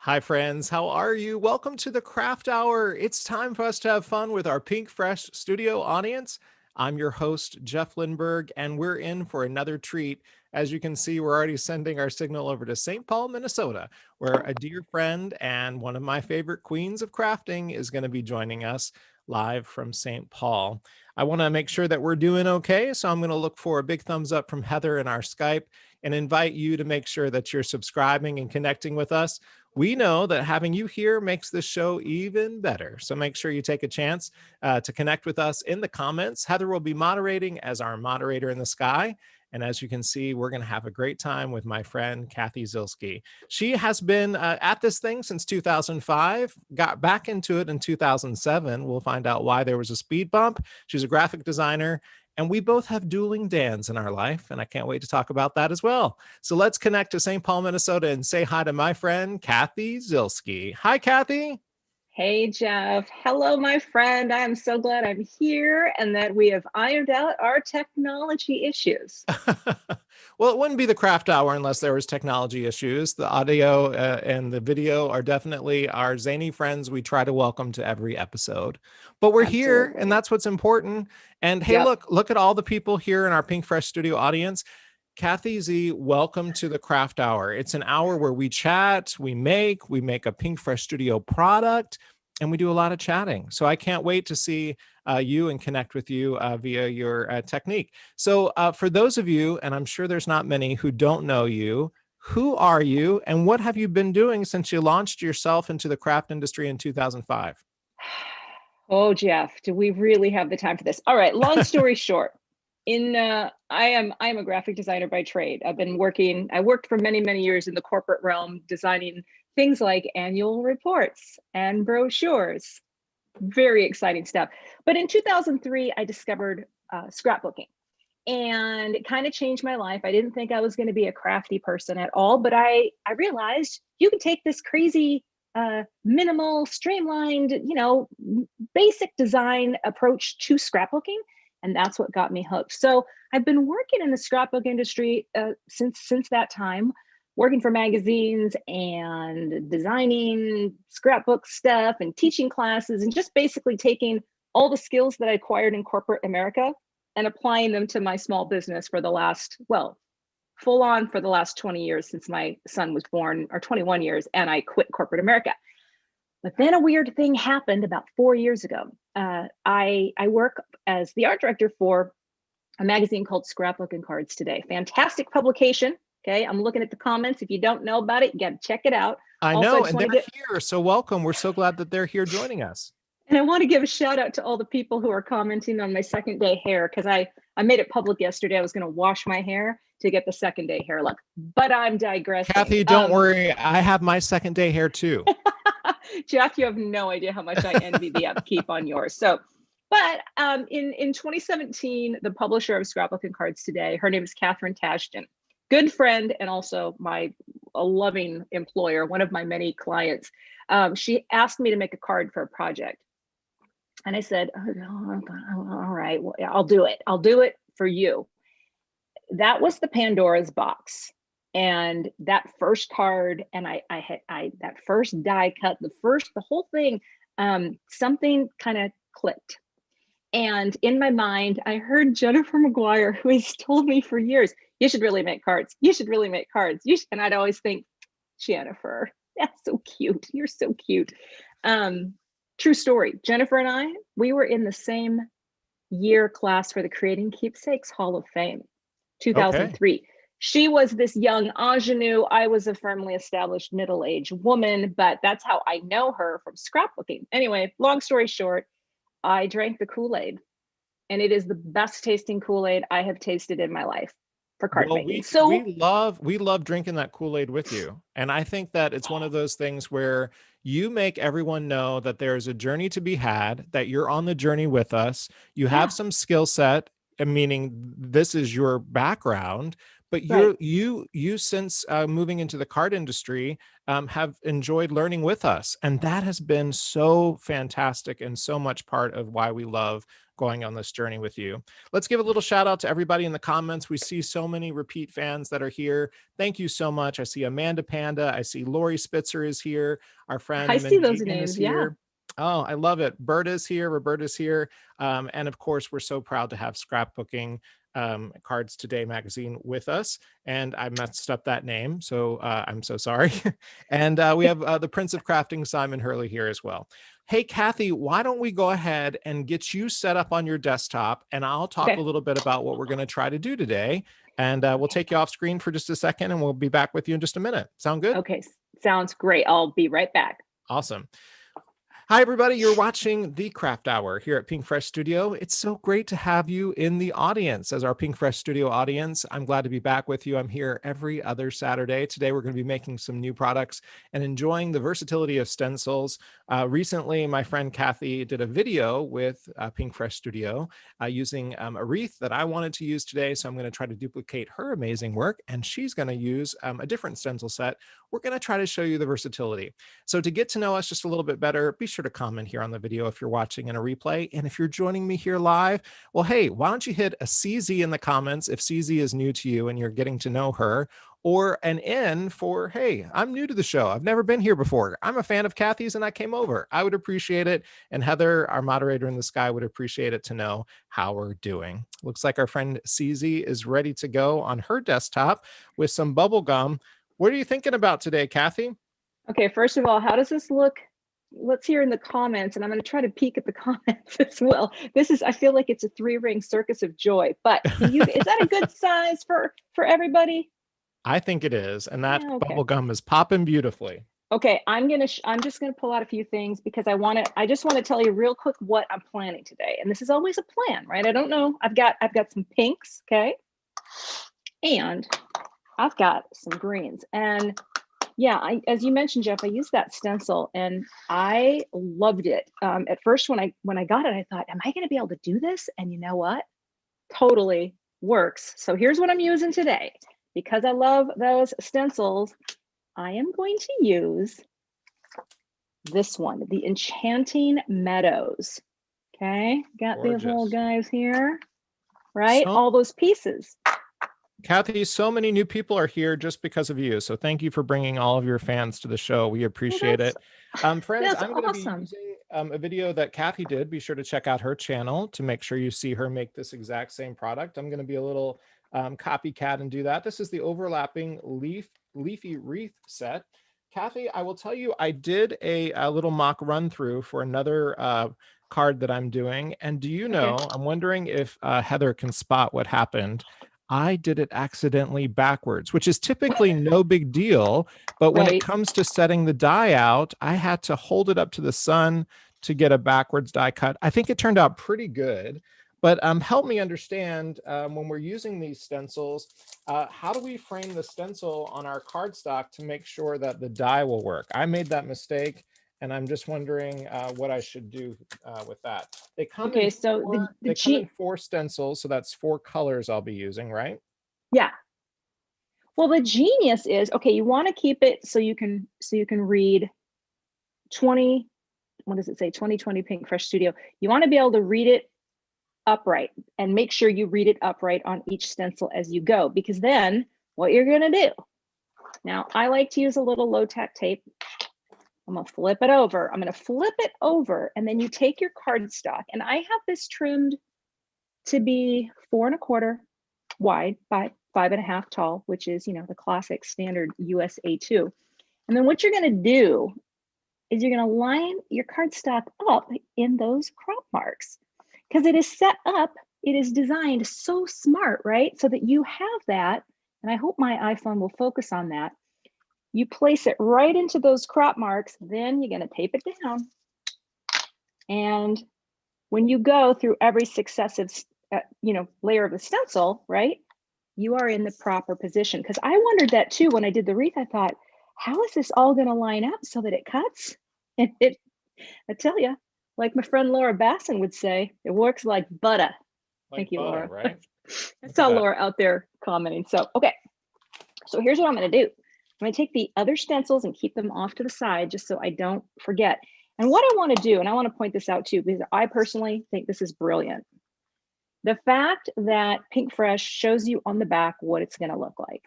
Hi, friends. How are you? Welcome to the Craft Hour. It's time for us to have fun with our Pinkfresh Studio audience. I'm your host, Jeff Lindberg, and we're in for another treat. As you can see, we're already sending our signal over to St. Paul, Minnesota, where a dear friend and one of my favorite queens of crafting is going to be joining us live from St. Paul. I want to make sure that we're doing okay, so I'm going to look for a big thumbs up from Heather in our Skype and invite you to make sure that you're subscribing and connecting with us. We know that having you here makes this show even better. So make sure you take a chance to connect with us in the comments. Heather will be moderating as our moderator in the sky. And as you can see, we're going to have a great time with my friend, Cathy Zielske. She has been at this thing since 2005, got back into it in 2007. We'll find out why there was a speed bump. She's a graphic designer. And we both have dueling Dans in our life, and I can't wait to talk about that as well. So let's connect to St. Paul, Minnesota, and say hi to my friend, Cathy Zielske. Hi, Cathy. Hey, Jeff. Hello, my friend. I am so glad I'm here and that we have ironed out our technology issues. Well, it wouldn't be the Craft Hour unless there was technology issues. The audio and the video are definitely our zany friends we try to welcome to every episode. But we're here, and that's what's important. And hey, look at all the people here in our Pinkfresh Studio audience. Cathy Z, welcome to the Craft Hour. It's an hour where we chat, we make a Pinkfresh Studio product, and we do a lot of chatting. So I can't wait to see you and connect with you via your technique. So for those of you, and I'm sure there's not many who don't know you, who are you and what have you been doing since you launched yourself into the craft industry in 2005? Oh, Jeff, do we really have the time for this? All right, long story short. I am a graphic designer by trade. I worked for many years in the corporate realm, designing things like annual reports and brochures. Very exciting stuff. But in 2003, I discovered scrapbooking, and it kind of changed my life. I didn't think I was going to be a crafty person at all, but I realized you can take this crazy minimal, streamlined, basic design approach to scrapbooking, and that's what got me hooked. So I've been working in the scrapbook industry since that time, working for magazines and designing scrapbook stuff and teaching classes and just basically taking all the skills that I acquired in corporate America and applying them to my small business for the last, full on for the last 20 years since my son was born, or 21 years, and I quit corporate America. But then a weird thing happened about 4 years ago. I work as the art director for a magazine called Scrapbook and Cards Today. Fantastic publication. Okay, I'm looking at the comments. If you don't know about it, you got to check it out. I know, and they're here, so welcome. We're so glad that they're here joining us. And I want to give a shout out to all the people who are commenting on my second day hair, because I made it public yesterday. I was going to wash my hair to get the second day hair look, but I'm digressing. Cathy, don't worry. I have my second day hair too. Jeff, you have no idea how much I envy the upkeep on yours. So, but in 2017, the publisher of Scrapbook and Cards Today, her name is Catherine Tashton, good friend and also a loving employer, one of my many clients. She asked me to make a card for a project. And I said, all right, well, I'll do it. I'll do it for you. That was the Pandora's box. And that first card, and I that first die cut, the whole thing, something kind of clicked. And in my mind, I heard Jennifer McGuire, who has told me for years, you should really make cards. You should really make cards. And I'd always think, Jennifer, that's so cute. You're so cute. True story. Jennifer and I, we were in the same year class for the Creating Keepsakes Hall of Fame, 2003. Okay. She was this young ingenue. I was a firmly established middle-aged woman, but that's how I know her, from scrapbooking. Anyway, long story short, I drank the Kool-Aid, and it is the best tasting Kool-Aid I have tasted in my life for card making. We love drinking that Kool-Aid with you. And I think that it's one of those things where you make everyone know that there's a journey to be had, that you're on the journey with us. You have some skill set, meaning this is your background, but Right. you since moving into the card industry have enjoyed learning with us, and that has been so fantastic and so much part of why we love going on this journey with you. Let's give a little shout out to everybody in the comments. We see so many repeat fans that are here. Thank you so much. I see Amanda Panda. I see Lori Spitzer is here. Our I friend see those Manjegan is names. Yeah. here. Oh, I love it. Berta's here. Roberta's here. And of course, we're so proud to have Scrapbooking Cards Today magazine with us. And I messed up that name, so I'm so sorry. And we have the Prince of Crafting, Simon Hurley, here as well. Hey, Cathy, why don't we go ahead and get you set up on your desktop, and I'll talk a Okay. little bit about what we're going to try to do today. And we'll take you off screen for just a second, and we'll be back with you in just a minute. Sound good? Okay. Sounds great. I'll be right back. Awesome. Hi, everybody. You're watching the Craft Hour here at Pinkfresh Studio. It's so great to have you in the audience as our Pinkfresh Studio audience. I'm glad to be back with you. I'm here every other Saturday. Today, we're going to be making some new products and enjoying the versatility of stencils. Recently, my friend Cathy did a video with Pinkfresh Studio using a wreath that I wanted to use today. So I'm going to try to duplicate her amazing work, and she's going to use a different stencil set. We're going to try to show you the versatility. So to get to know us just a little bit better, be sure to comment here on the video if you're watching in a replay. And if you're joining me here live, well, hey, why don't you hit a CZ in the comments if CZ is new to you and you're getting to know her, or an N for, hey, I'm new to the show. I've never been here before. I'm a fan of Cathy's and I came over. I would appreciate it. And Heather, our moderator in the sky, would appreciate it to know how we're doing. Looks like our friend CZ is ready to go on her desktop with some bubble gum. What are you thinking about today, Cathy? Okay. First of all, how does this look? Let's hear in the comments, and I'm going to try to peek at the comments as well. I feel like it's a 3-ring circus of joy, but is that a good size for everybody? I think it is. And that Yeah, okay. bubble gum is popping beautifully. Okay. I'm just going to pull out a few things because I just want to tell you real quick what I'm planning today. And this is always a plan, right? I don't know. I've got some pinks. Okay. And I've got some greens. And yeah, as you mentioned, Jeff, I used that stencil and I loved it. At first, when I got it, I thought, am I going to be able to do this? And you know what? Totally works. So here's what I'm using today. Because I love those stencils, I am going to use this one, the Enchanting Meadows. Okay, got Gorgeous. these little guys here, right? So, all those pieces. Cathy, so many new people are here just because of you. So thank you for bringing all of your fans to the show. We appreciate it. Friends, I'm going to be using a video that Cathy did. Be sure to check out her channel to make sure you see her make this exact same product. I'm going to be a little copycat and do that. This is the overlapping Leafy Wreath set. Cathy, I will tell you, I did a little mock run through for another card that I'm doing. And do you know, I'm wondering if Heather can spot what happened. I did it accidentally backwards, which is typically no big deal. But when it comes to setting the die out, I had to hold it up to the sun to get a backwards die cut. I think it turned out pretty good. But help me understand, when we're using these stencils, how do we frame the stencil on our cardstock to make sure that the die will work? I made that mistake, and I'm just wondering what I should do with that. They come in come in 4 stencils, so that's 4 colors I'll be using, right? Yeah. Well, the genius is, okay, you want to keep it so you can read 20, what does it say? 2020 Pinkfresh Studio. You want to be able to read it upright and make sure you read it upright on each stencil as you go, because then what you're going to do. Now, I like to use a little low-tack tape. I'm going to flip it over. I'm going to flip it over, and then you take your cardstock, and I have this trimmed to be 4 1/4 wide by 5 1/2 tall, which is, the classic standard US A2. And then what you're going to do is you're going to line your cardstock up in those crop marks, because it is set up, it is designed so smart, right? So that you have that, and I hope my iPhone will focus on that. You place it right into those crop marks, then you're going to tape it down. And when you go through every successive, layer of the stencil, right, you are in the proper position. Because I wondered that too when I did the wreath. I thought, how is this all going to line up so that it cuts? And I tell you, like my friend Laura Basson would say, it works like butter. Thank you, Laura. Right? I saw Laura out there commenting. So, okay. So here's what I'm going to do. I'm going to take the other stencils and keep them off to the side just so I don't forget. And what I want to do, and I want to point this out too, because I personally think this is brilliant. The fact that Pinkfresh shows you on the back what it's going to look like.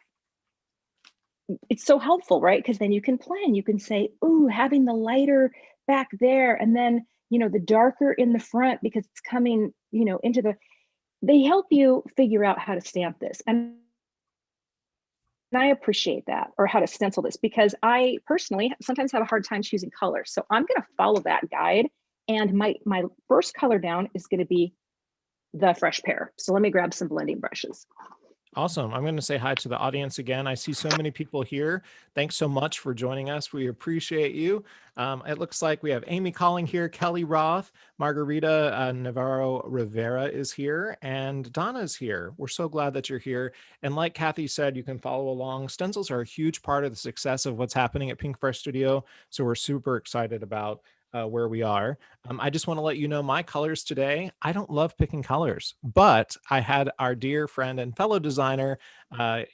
It's so helpful, right? Because then you can plan. You can say, ooh, having the lighter back there and then, you know, the darker in the front because it's coming, you know, into the, they help you figure out how to stamp this. And I appreciate that, or how to stencil this, because I personally sometimes have a hard time choosing colors. So I'm going to follow that guide. And my first color down is going to be the fresh pear. So let me grab some blending brushes. Awesome. I'm going to say hi to the audience again. I see so many people here. Thanks so much for joining us. We appreciate you. It looks like we have Amy calling here, Kelly Roth, Margarita Navarro Rivera is here, and Donna is here. We're so glad that you're here. And like Cathy said, you can follow along. Stencils are a huge part of the success of what's happening at Pinkfresh Studio. So we're super excited about where we are. I just want to let you know my colors today. I don't love picking colors, but I had our dear friend and fellow designer,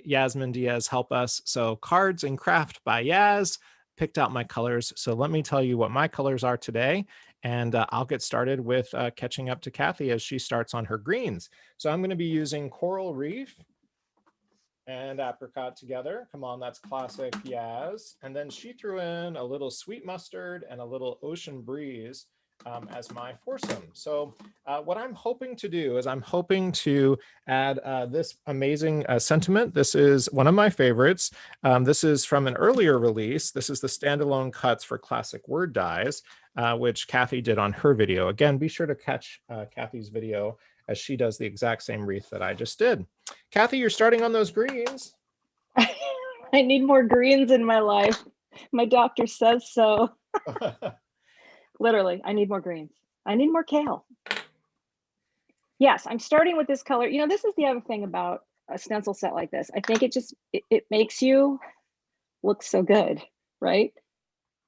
Yasmin Diaz, help us. So Cards and Craft by Yaz picked out my colors. So let me tell you what my colors are today. And I'll get started with catching up to Cathy as she starts on her greens. So I'm going to be using Coral Reef and apricot together. Come on, that's classic Yaz. And then she threw in a little sweet mustard and a little ocean breeze as my foursome. So what I'm hoping to do is I'm hoping to add this amazing sentiment. This is one of my favorites. This is from an earlier release. This is the standalone cuts for classic word dies, which Cathy did on her video. Again, be sure to catch Cathy's video as she does the exact same wreath that I just did. Cathy, you're starting on those greens. I need more greens in my life. My doctor says so. Literally, I need more greens. I need more kale. Yes, I'm starting with this color. You know, this is the other thing about a stencil set like this. I think it makes you look so good, right?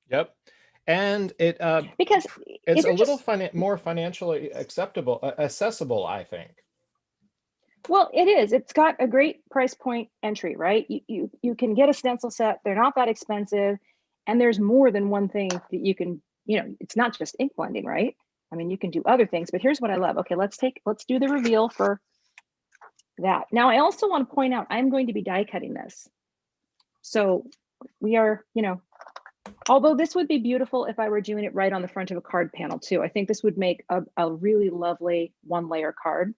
Yep. And because it's a little more financially accessible, I think. Well, it is. It's got a great price point entry, right? You can get a stencil set. They're not that expensive. And there's more than one thing that you can, you know, it's not just ink blending, right? I mean, you can do other things, but here's what I love. Okay, let's do the reveal for that. Now, I also want to point out, I'm going to be die cutting this. So we are, you know, although this would be beautiful if I were doing it right on the front of a card panel too. I think this would make a really lovely one layer card,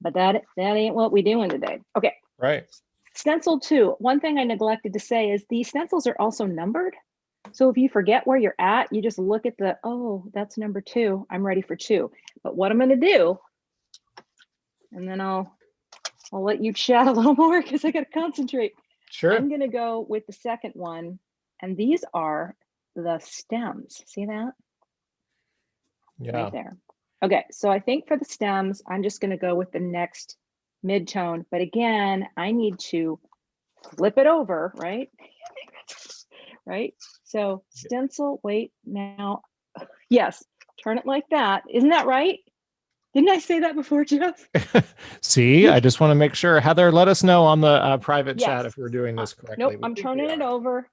but that ain't what we're doing today. Okay. Right. Stencil 2. One thing I neglected to say is these stencils are also numbered. So if you forget where you're at, you just look at the, oh, that's number 2. I'm ready for 2. But what I'm going to do, and then I'll let you chat a little more because I got to concentrate. Sure. I'm going to go with the second one. And these are the stems. See that? Yeah. Right there. Okay, so I think for the stems, I'm just going to go with the next mid-tone. But again, I need to flip it over, right? Right? So stencil, wait, now, yes, turn it like that. Isn't that right? Didn't I say that before, Jeff? See, I just want to make sure. Heather, let us know on the private chat if we're doing this correctly. Nope, I'm turning it over.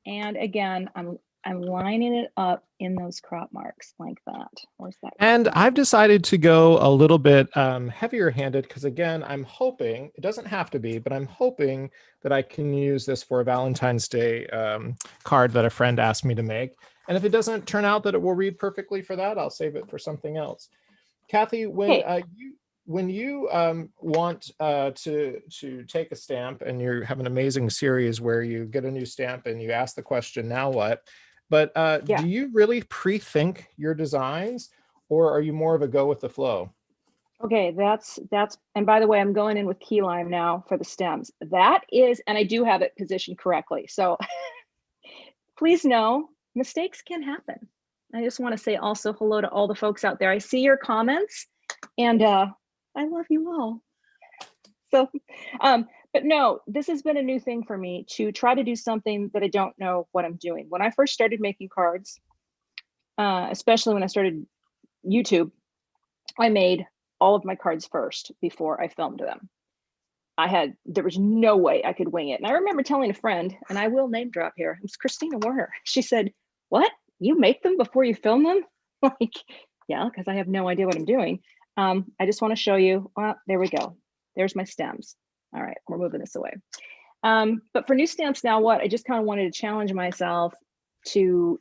And again, I'm lining it up in those crop marks like that. Where's that? And I've decided to go a little bit heavier handed because, again, I'm hoping, it doesn't have to be, but I'm hoping that I can use this for a Valentine's Day card that a friend asked me to make. And if it doesn't turn out that it will read perfectly for that, I'll save it for something else. Cathy, when you want to take a stamp and you have an amazing series where you get a new stamp and you ask the question, now what? But do you really pre-think your designs, or are you more of a go with the flow? Okay, that's, and by the way, I'm going in with key lime now for the stems. That is, and I do have it positioned correctly. So please know, mistakes can happen. I just want to say also hello to all the folks out there. I see your comments and I love you all. So, but no, this has been a new thing for me to try to do something that I don't know what I'm doing. When I first started making cards, especially when I started YouTube, I made all of my cards first before I filmed them. there was no way I could wing it. And I remember telling a friend, and I will name drop here, it was Christina Warner. She said, "What? You make them before you film them?" Like, yeah, because I have no idea what I'm doing. I just want to show you. Well, there we go. There's my stems. All right, we're moving this away. But for new stamps now, I just kind of wanted to challenge myself to,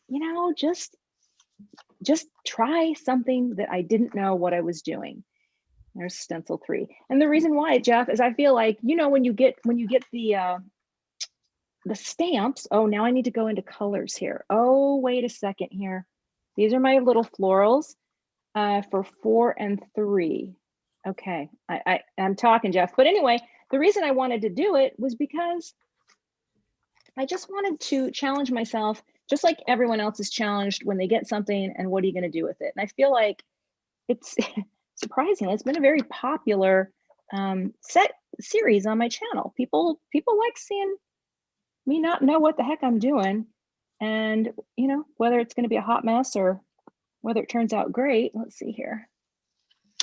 just try something that I didn't know what I was doing. There's stencil 3. And the reason why, Jeff, is I feel like, when you get the stamps, oh, now I need to go into colors here. Oh, wait a second here. These are my little florals for 4 and 3. Okay, I'm talking, Jeff. But anyway, the reason I wanted to do it was because I just wanted to challenge myself, just like everyone else is challenged when they get something and what are you going to do with it? And I feel like it's surprisingly, it's been a very popular set series on my channel. People like seeing me not know what the heck I'm doing. And, whether it's going to be a hot mess or whether it turns out great. Let's see here.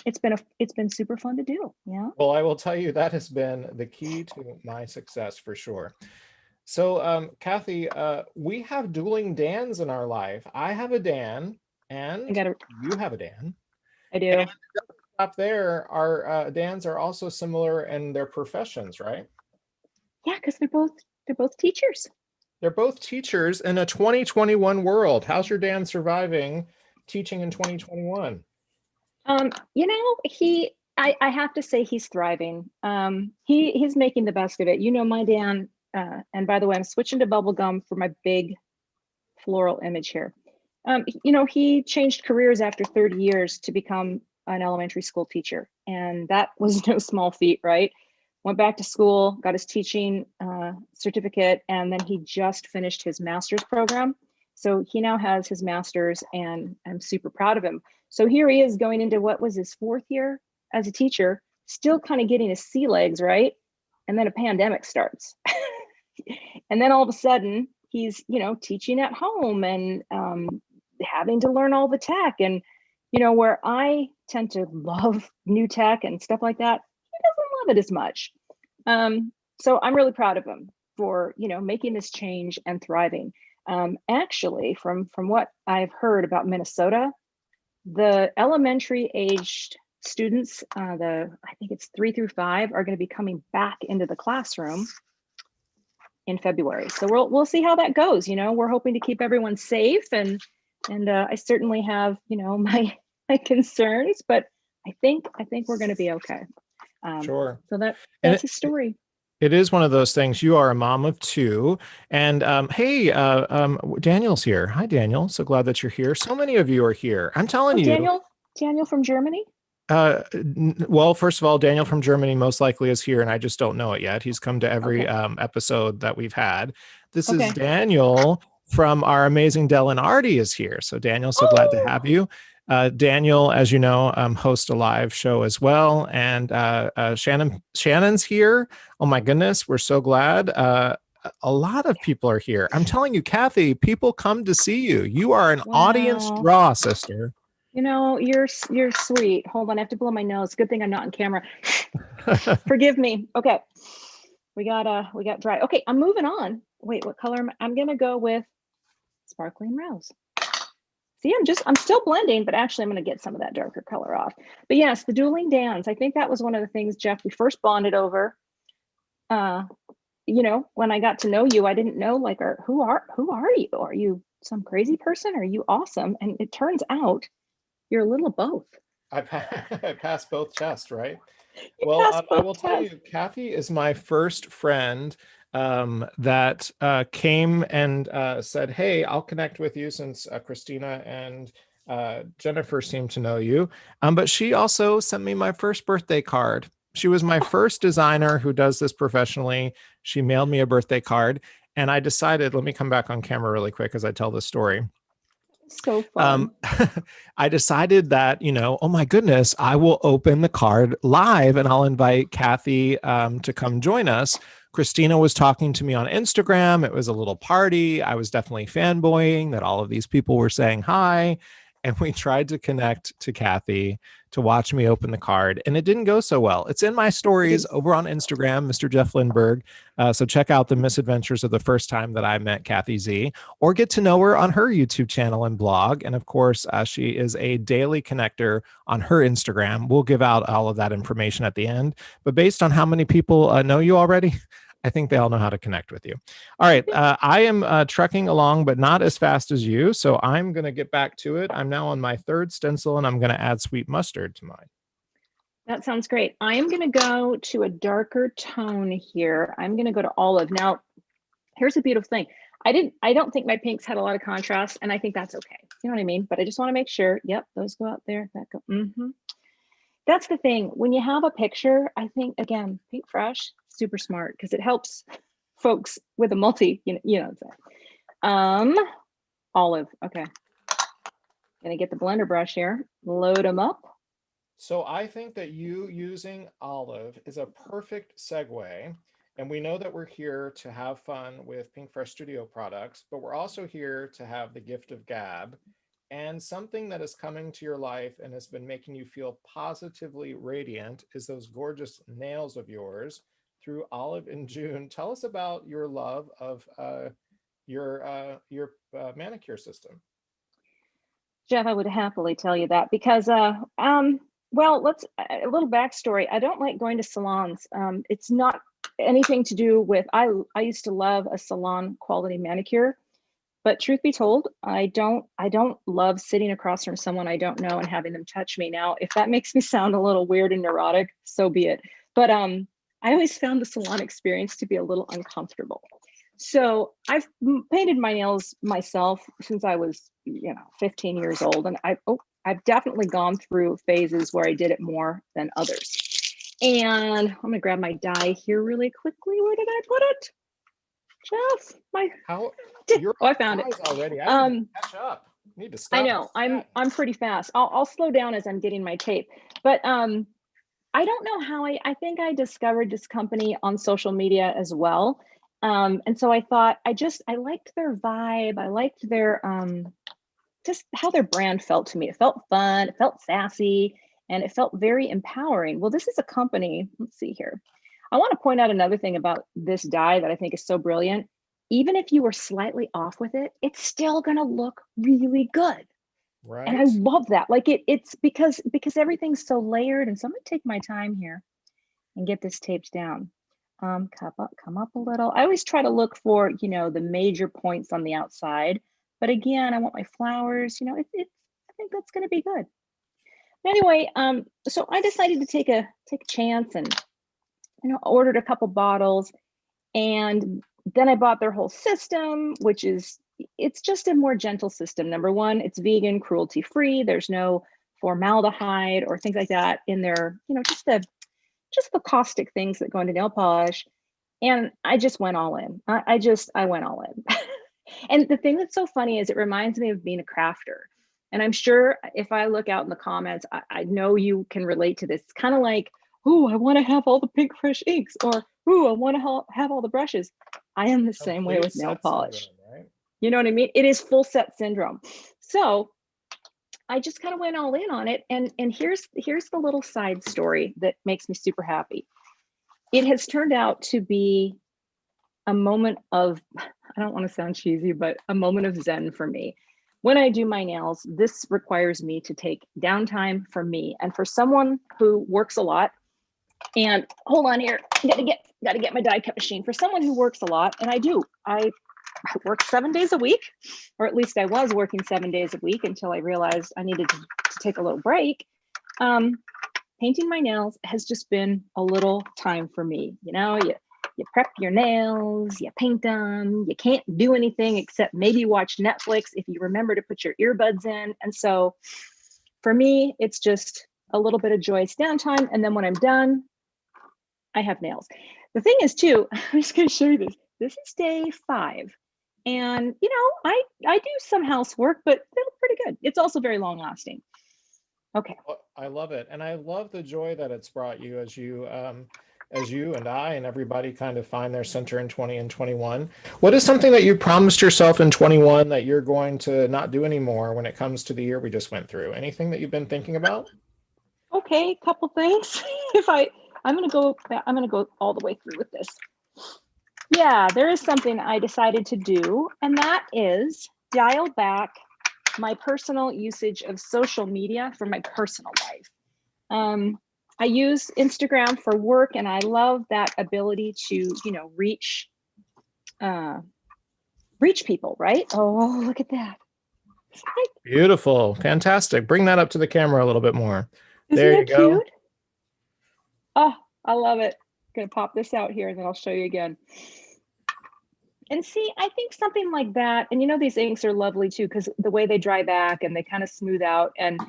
It's been super fun to do. Yeah. Well, I will tell you that has been the key to my success for sure. So, Cathy, we have dueling Dans in our life. I have a Dan, and you have a Dan. I do. And up there, our Dans are also similar in their professions, right? Yeah, because they're both teachers. They're both teachers in a 2021 world. How's your Dan surviving teaching in 2021? I have to say he's thriving. He's making the best of it. My Dan, and by the way, I'm switching to bubble gum for my big floral image here. He changed careers after 30 years to become an elementary school teacher. And that was no small feat, right? Went back to school, got his teaching certificate, and then he just finished his master's program. So he now has his master's, and I'm super proud of him. So here he is going into what was his 4th year as a teacher, still kind of getting his sea legs, right? And then a pandemic starts. And then all of a sudden he's, teaching at home and having to learn all the tech. And, where I tend to love new tech and stuff like that, he doesn't love it as much. So I'm really proud of him for, making this change and thriving. Actually, from what I've heard about Minnesota, the elementary aged students, I think it's 3 through 5, are going to be coming back into the classroom in February. So we'll see how that goes. We're hoping to keep everyone safe, and I certainly have, my concerns, but I think we're going to be okay. Sure. So that's the story. It is one of those things. You are a mom of 2, and hey, Daniel's here. Hi, Daniel. So glad that you're here. So many of you are here. I'm telling you. Daniel from Germany? Well, first of all, Daniel from Germany most likely is here, and I just don't know it yet. He's come to every episode that we've had. This is Daniel from our amazing Del and Artie is here. So Daniel, so glad to have you. Daniel, as you know, hosts a live show as well. And Shannon's here. Oh my goodness, we're so glad. A lot of people are here. I'm telling you, Cathy, people come to see you. You are an audience draw, sister. You're sweet. Hold on, I have to blow my nose. Good thing I'm not on camera. Forgive me. Okay, we got dry. Okay, I'm moving on. Wait, what color I'm gonna go with? Sparkling Rose. See, I'm still blending, but actually I'm going to get some of that darker color off. But yes, the Dueling Dans. I think that was one of the things, Jeff, we first bonded over. When I got to know you, I didn't know who are you? Are you some crazy person? Or are you awesome? And it turns out you're a little of both. I passed both tests, right? Well, I will tell you, Cathy is my first friend that came and said, hey, I'll connect with you, since Christina and Jennifer seem to know you. But she also sent me my first birthday card. She was my first designer who does this professionally. She mailed me a birthday card, and I decided, let me come back on camera really quick as I tell this story. So fun. I decided that, oh my goodness, I will open the card live and I'll invite Cathy to come join us. Christina was talking to me on Instagram. It was a little party. I was definitely fanboying that all of these people were saying hi. and we tried to connect to Cathy to watch me open the card, and it didn't go so well. It's in my stories over on Instagram, Mr. Jeff Lindberg. So check out the misadventures of the first time that I met Cathy Z, or get to know her on her YouTube channel and blog. And of course, she is a daily connector on her Instagram. We'll give out all of that information at the end. But based on how many people know you already, I think they all know how to connect with you. All right. I am trucking along, but not as fast as you. So I'm going to get back to it. I'm now on my third stencil, and I'm going to add sweet mustard to mine. That sounds great. I am going to go to a darker tone here. I'm going to go to olive. Now, here's the beautiful thing. I don't think my pinks had a lot of contrast, and I think that's okay. You know what I mean? But I just want to make sure. Yep, those go out there. That go. That's the thing. When you have a picture, I think, again, Pinkfresh, super smart, because it helps folks with a multi, olive. Okay. Gonna get the blender brush here, load them up. So I think that you using olive is a perfect segue. And we know that we're here to have fun with Pinkfresh Studio products, but we're also here to have the gift of gab. And something that is coming to your life and has been making you feel positively radiant is those gorgeous nails of yours through Olive in June. Tell us about your love of your manicure system. Jeff, I would happily tell you that because, well, let's a little backstory. I don't like going to salons. It's not anything to do with, I used to love a salon quality manicure. But truth be told, I don't love sitting across from someone I don't know and having them touch me. Now, if that makes me sound a little weird and neurotic, so be it. But I always found the salon experience to be a little uncomfortable. So I've painted my nails myself since I was, 15 years old. And I've definitely gone through phases where I did it more than others. And I'm gonna grab my die here really quickly. Where did I put it? Jeff, I found it already. I need to catch up. Need to stop. I know I'm pretty fast. I'll slow down as I'm getting my tape, but I don't know how I think I discovered this company on social media as well, and so I thought I liked their vibe. I liked their just how their brand felt to me. It felt fun. It felt sassy, and it felt very empowering. Well, this is a company. Let's see here. I want to point out another thing about this die that I think is so brilliant. Even if you were slightly off with it, it's still going to look really good. Right. And I love that. Like it's because everything's so layered. And so I'm going to take my time here and get this taped down. Come up a little. I always try to look for, the major points on the outside. But again, I want my flowers, I think that's going to be good. Anyway, so I decided to take a chance and ordered a couple bottles, and then I bought their whole system, it's just a more gentle system. Number one, it's vegan, cruelty free. There's no formaldehyde or things like that in there. Just the caustic things that go into nail polish. And I just went all in. I went all in. And the thing that's so funny is it reminds me of being a crafter. And I'm sure if I look out in the comments, I know you can relate to this. It's kind of like, oh, I want to have all the Pinkfresh inks, or oh, I want to have all the brushes. I am the same way with nail polish. Syndrome, right? You know what I mean? It is full set syndrome. So I just kind of went all in on it. And here's the little side story that makes me super happy. It has turned out to be a moment of, I don't want to sound cheesy, but a moment of zen for me. When I do my nails, this requires me to take downtime for me. And for someone who works a lot, and hold on here, gotta get my die cut machine. For someone who works a lot, and I do, I work 7 days a week, or at least I was working 7 days a week until I realized I needed to take a little break. Painting my nails has just been a little time for me. You prep your nails, you paint them, you can't do anything except maybe watch Netflix if you remember to put your earbuds in. And so for me, it's just a little bit of joyous downtime. And then when I'm done, I have nails. The thing is too, I'm just going to show you this. This is day 5. And, I do some housework, but they're pretty good. It's also very long lasting. Okay. I love it. And I love the joy that it's brought you as you as you and I and everybody kind of find their center in 20 and 21. What is something that you promised yourself in 21 that you're going to not do anymore when it comes to the year we just went through? Anything that you've been thinking about? Okay, a couple things. I'm gonna go all the way through with this. Yeah, there is something I decided to do, and that is dial back my personal usage of social media for my personal life. I use Instagram for work, and I love that ability to, reach people, right? Oh, look at that. Beautiful. Fantastic. Bring that up to the camera a little bit more. Isn't There you that go. cute? Oh, I love it. I'm gonna pop this out here and then I'll show you again. And see, I think something like that, and these inks are lovely too, because the way they dry back and they kind of smooth out, and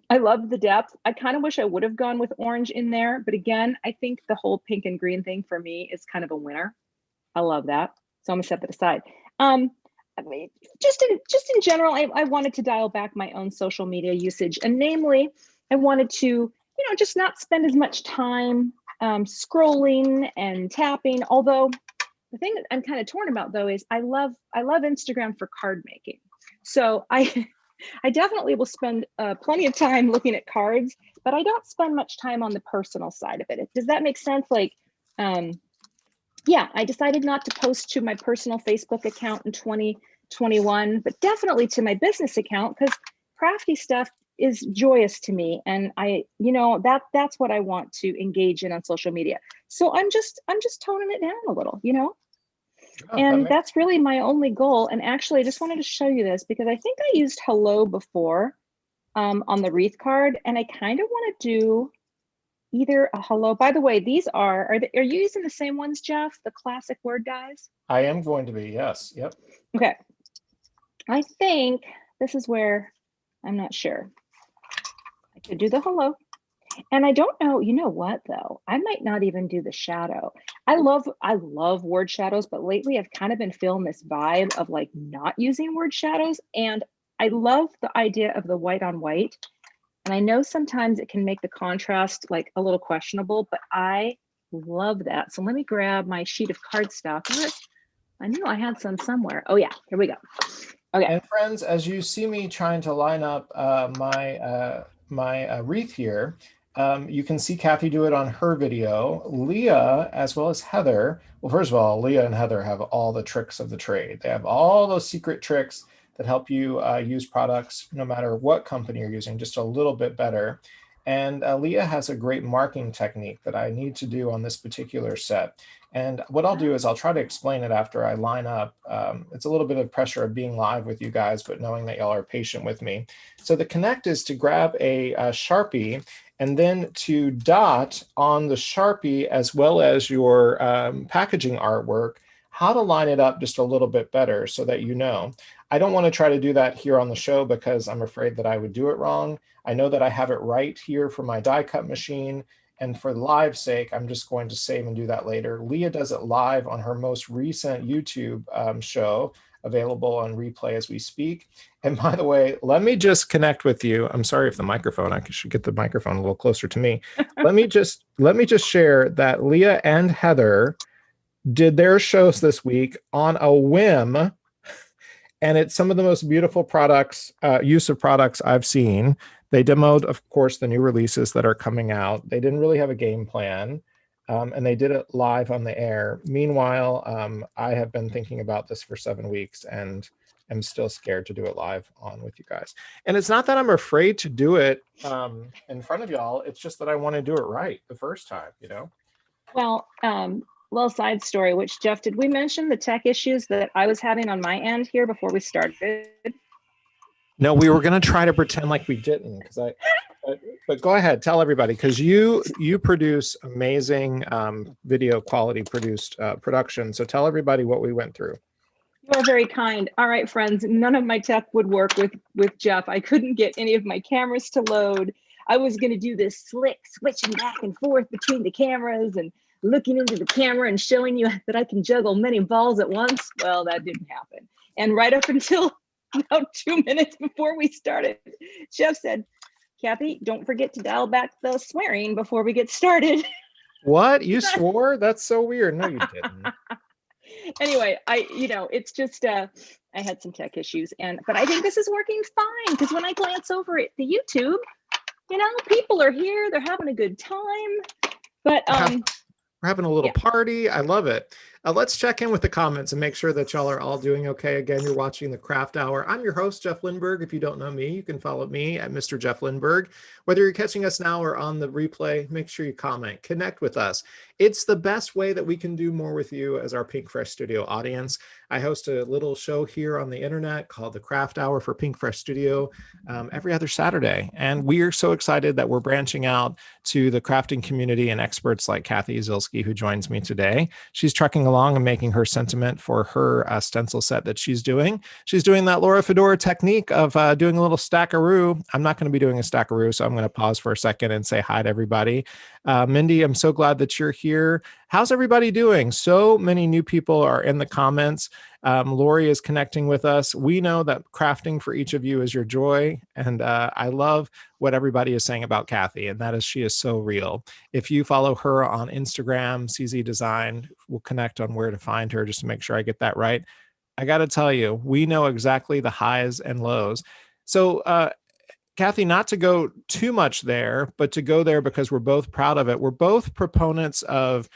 I love the depth. I kind of wish I would have gone with orange in there, but again, I think the whole pink and green thing for me is kind of a winner. I love that. So I'm gonna set that aside. I mean, just in general, I wanted to dial back my own social media usage, and namely, I wanted to, just not spend as much time scrolling and tapping. Although the thing that I'm kind of torn about though is I love Instagram for card making. So I I definitely will spend plenty of time looking at cards, but I don't spend much time on the personal side of it. Does that make sense? Like, yeah, I decided not to post to my personal Facebook account in 2021, but definitely to my business account, because crafty stuff is joyous to me, and that's what I want to engage in on social media. So I'm just toning it down a little, Oh, and that's really my only goal. And actually, I just wanted to show you this because I think I used hello before on the Wreath card, and I kind of want to do either a hello. By the way, these are you using the same ones, Jeff? The classic word dies? I am going to be, yes. Yep. Okay. I think this is where I'm not sure. I could do the hello. And I don't know, you know what though? I might not even do the shadow. I love word shadows, but lately I've kind of been feeling this vibe of like not using word shadows. And I love the idea of the white on white. And I know sometimes it can make the contrast like a little questionable, but I love that. So let me grab my sheet of cardstock. I knew I had some somewhere. Oh yeah, here we go. Okay. And friends, as you see me trying to line up my wreath here, you can see Cathy do it on her video. Leah, as well as Heather. Well, first of all, Leah and Heather have all the tricks of the trade. They have all those secret tricks that help you use products, no matter what company you're using, just a little bit better. And Leah has a great marking technique that I need to do on this particular set. And what I'll do is I'll try to explain it after I line up. It's a little bit of pressure of being live with you guys, but knowing that y'all are patient with me. So the connect is to grab a Sharpie and then to dot on the Sharpie as well as your packaging artwork, how to line it up just a little bit better so that you know. I don't want to try to do that here on the show because I'm afraid that I would do it wrong. I know that I have it right here for my die cut machine. And for live sake, I'm just going to save and do that later. Leah does it live on her most recent YouTube show, available on replay as we speak. And by the way, let me just connect with you. I'm sorry if the microphone, I should get the microphone a little closer to me. let me just share that Leah and Heather did their shows this week on a whim. And it's some of the most beautiful products, use of products I've seen. They demoed, of course, the new releases that are coming out. They didn't really have a game plan, and they did it live on the air. Meanwhile, I have been thinking about this for 7 weeks and am still scared to do it live on with you guys. And it's not that I'm afraid to do it in front of y'all. It's just that I want to do it right the first time, Well, little side story, which Jeff, did we mention the tech issues that I was having on my end here before we started? No, we were going to try to pretend like we didn't, but go ahead, tell everybody, because you produce amazing video quality produced production. So tell everybody what we went through. You are very kind. All right, friends, none of my tech would work with Jeff. I couldn't get any of my cameras to load. I was going to do this slick switching back and forth between the cameras and looking into the camera and showing you that I can juggle many balls at once. Well, that didn't happen. And right up until about 2 minutes before we started, Jeff said, Cathy, don't forget to dial back the swearing before we get started. What? You swore? That's so weird. No, you didn't. Anyway, it's just I had some tech issues, but I think this is working fine because when I glance over at the YouTube, people are here, they're having a good time. But we're having a little party. I love it. Let's check in with the comments and make sure that y'all are all doing okay. Again, you're watching the Craft Hour. I'm your host, Jeff Lindberg. If you don't know me, you can follow me at Mr. Jeff Lindberg. Whether you're catching us now or on the replay, make sure you comment, connect with us. It's the best way that we can do more with you as our Pinkfresh Studio audience. I host a little show here on the internet called the Craft Hour for Pinkfresh Studio every other Saturday. And we are so excited that we're branching out to the crafting community and experts like Cathy Zielske, who joins me today. She's trucking along and making her sentiment for her stencil set that she's doing. She's doing that Laura Fedora technique of doing a little stackaroo. I'm not going to be doing a stackaroo, so I'm going to pause for a second and say hi to everybody. Mindy, I'm so glad that you're here. How's everybody doing? So many new people are in the comments. Lori is connecting with us. We know that crafting for each of you is your joy. And I love what everybody is saying about Cathy, and that is she is so real. If you follow her on Instagram, CZ Design, we'll connect on where to find her just to make sure I get that right. I got to tell you, we know exactly the highs and lows. So, Cathy, not to go too much there, but to go there because we're both proud of it. We're both proponents of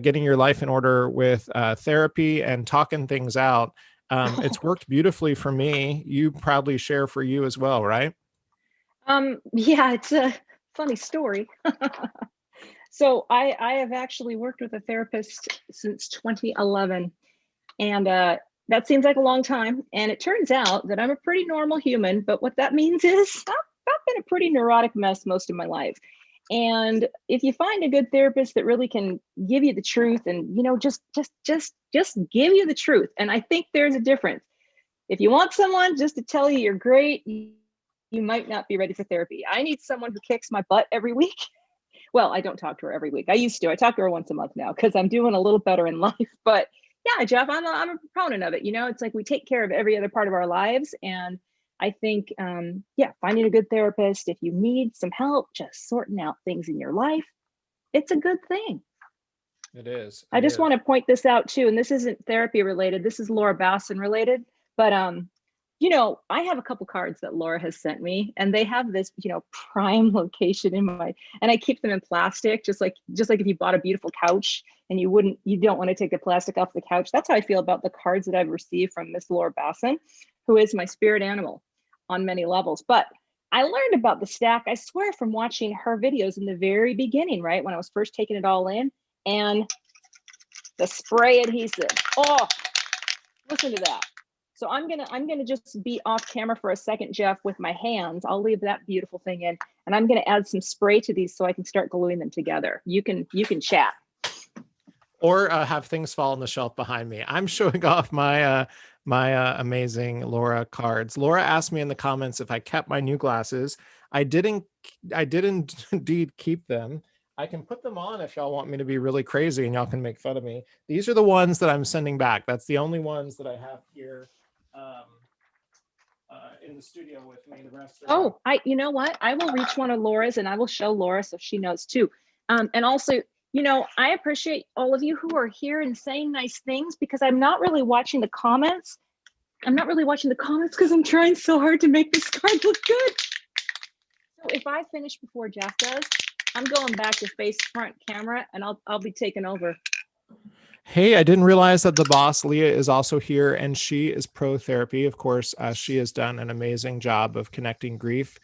getting your life in order with therapy and talking things out. It's worked beautifully for me. You proudly share for you as well, right? Yeah, it's a funny story. So I have actually worked with a therapist since 2011, and that seems like a long time. And it turns out that I'm a pretty normal human, but what that means is I've been a pretty neurotic mess most of my life. And if you find a good therapist that really can give you the truth and just give you the truth, and I think there's a difference. If you want someone just to tell you you're great, you might not be ready for therapy. I need someone who kicks my butt every week. Well, I don't talk to her every week. I used to. I talk to her once a month now because I'm doing a little better in life. But yeah, Jeff, I'm a proponent of it. It's like we take care of every other part of our lives. And I think, finding a good therapist, if you need some help just sorting out things in your life, it's a good thing. It is. I just want to point this out too, and this isn't therapy related. This is Laura Basson related. But I have a couple cards that Laura has sent me, and they have this, prime location and I keep them in plastic, just like if you bought a beautiful couch and you don't want to take the plastic off the couch. That's how I feel about the cards that I've received from Miss Laura Basson, who is my spirit animal on many levels. But I learned about the stack, I swear, from watching her videos in the very beginning, right? When I was first taking it all in, and the spray adhesive. Oh, listen to that. So I'm gonna just be off camera for a second, Jeff, with my hands. I'll leave that beautiful thing in, and I'm gonna add some spray to these so I can start gluing them together. You can chat. Or have things fall on the shelf behind me. I'm showing off my amazing Laura cards. Laura asked me in the comments if I kept my new glasses. I didn't indeed keep them. I can put them on if y'all want me to be really crazy and y'all can make fun of me. These are the ones that I'm sending back. That's the only ones that I have here in the studio with me. The rest are you know what? I will reach one of Laura's and I will show Laura so she knows too. And also, I appreciate all of you who are here and saying nice things, because I'm not really watching the comments. Because I'm trying so hard to make this card look good. So if I finish before Jeff does, I'm going back to face front camera and I'll be taking over. Hey, I didn't realize that the boss, Leah, is also here, and she is pro therapy. Of course, she has done an amazing job of connecting grief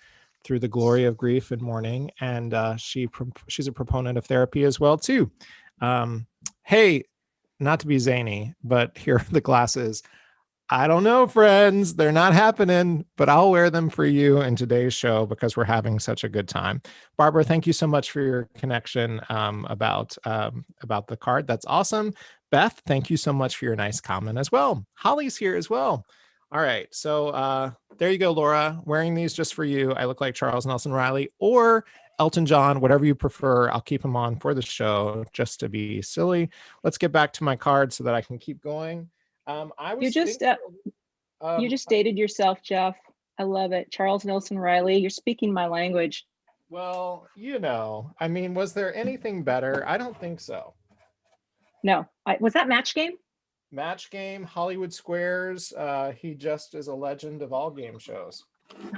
through the glory of grief and mourning, and she's a proponent of therapy as well, too. Hey, not to be zany, but here are the glasses. I don't know, friends. They're not happening, but I'll wear them for you in today's show because we're having such a good time. Barbara, thank you so much for your connection about the card. That's awesome. Beth, thank you so much for your nice comment as well. Holly's here as well. All right. So there you go, Laura. Wearing these just for you. I look like Charles Nelson Riley or Elton John, whatever you prefer. I'll keep them on for the show just to be silly. Let's get back to my card so that I can keep going. You just dated yourself, Jeff. I love it. Charles Nelson Riley. You're speaking my language. Well, I mean, was there anything better? I don't think so. No, was that Match Game? Match Game, Hollywood Squares. He just is a legend of all game shows.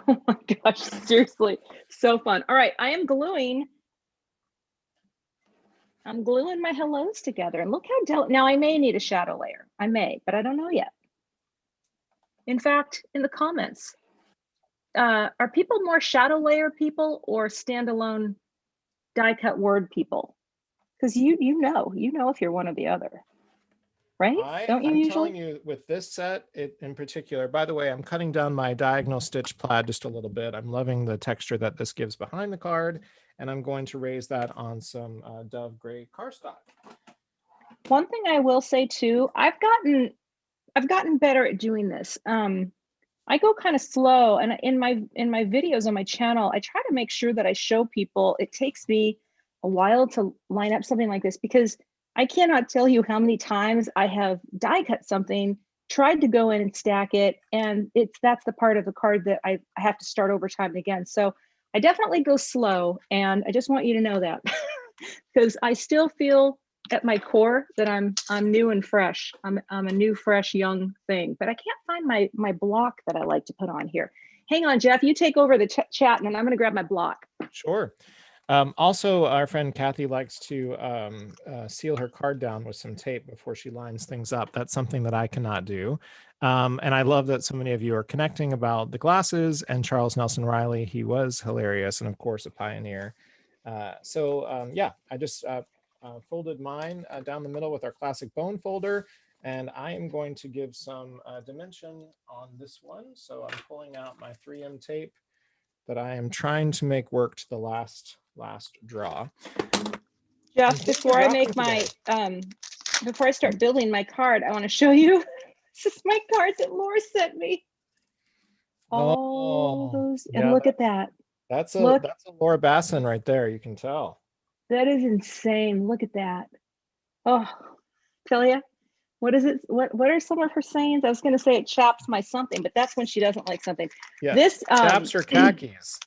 Oh my gosh, seriously, so fun. All right, I'm gluing my hellos together, and look how delicate. Now I may need a shadow layer. I may, but I don't know yet. In fact, in the comments, are people more shadow layer people or standalone die cut word people? Because you know if you're one or the other, right? Don't you I'm usually? telling you, with this set in particular, by the way, I'm cutting down my diagonal stitch plaid just a little bit. I'm loving the texture that this gives behind the card, and I'm going to raise that on some Dove Gray cardstock. One thing I will say too, I've gotten better at doing this. I go kind of slow, and in my videos on my channel, I try to make sure that I show people. It takes me a while to line up something like this because I cannot tell you how many times I have die cut something, tried to go in and stack it, and that's the part of the card that I have to start over time again. So I definitely go slow, and I just want you to know that because I still feel at my core that I'm new and fresh. I'm a new, fresh, young thing, but I can't find my block that I like to put on here. Hang on, Jeff, you take over the chat, and then I'm going to grab my block. Sure. Also, our friend Kathy likes to seal her card down with some tape before she lines things up. That's something that I cannot do. And I love that so many of you are connecting about the glasses and Charles Nelson Riley. He was hilarious and, of course, a pioneer. Yeah, I just folded mine down the middle with our classic bone folder. And I am going to give some dimension on this one. So I'm pulling out my 3M tape that I am trying to make work to the last draw. Jeff, before I make my before I start building my card, I want to show you this is my card that Laura sent me. All those, and look at that. That's a Laura Basson right there. You can tell. That is insane. Look at that. Oh, tell ya. What is it? What are some of her sayings? I was going to say it chaps my something, but that's when she doesn't like something. Yeah. This chaps her khakis.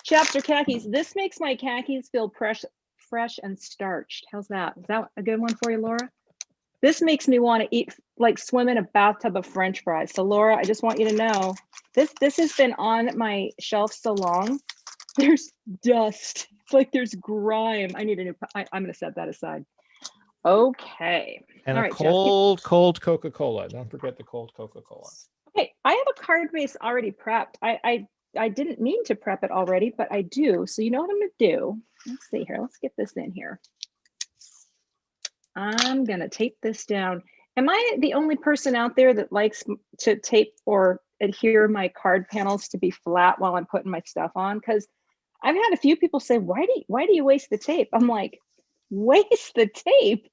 Chaps her khakis. This makes my khakis feel fresh and starched. How's that? Is that a good one for you, Laura? This makes me want to eat, like swim in a bathtub of French fries. So Laura, I just want you to know this has been on my shelf so long. There's dust. It's like there's grime. I need a new. I'm going to set that aside. Okay. And a cold Coca-Cola. Don't forget the cold Coca-Cola. Okay, I have a card base already prepped. I didn't mean to prep it already, but I do. So you know what I'm going to do? Let's see here. Let's get this in here. I'm going to tape this down. Am I the only person out there that likes to tape or adhere my card panels to be flat while I'm putting my stuff on? Because I've had a few people say, why do you waste the tape? I'm like, waste the tape?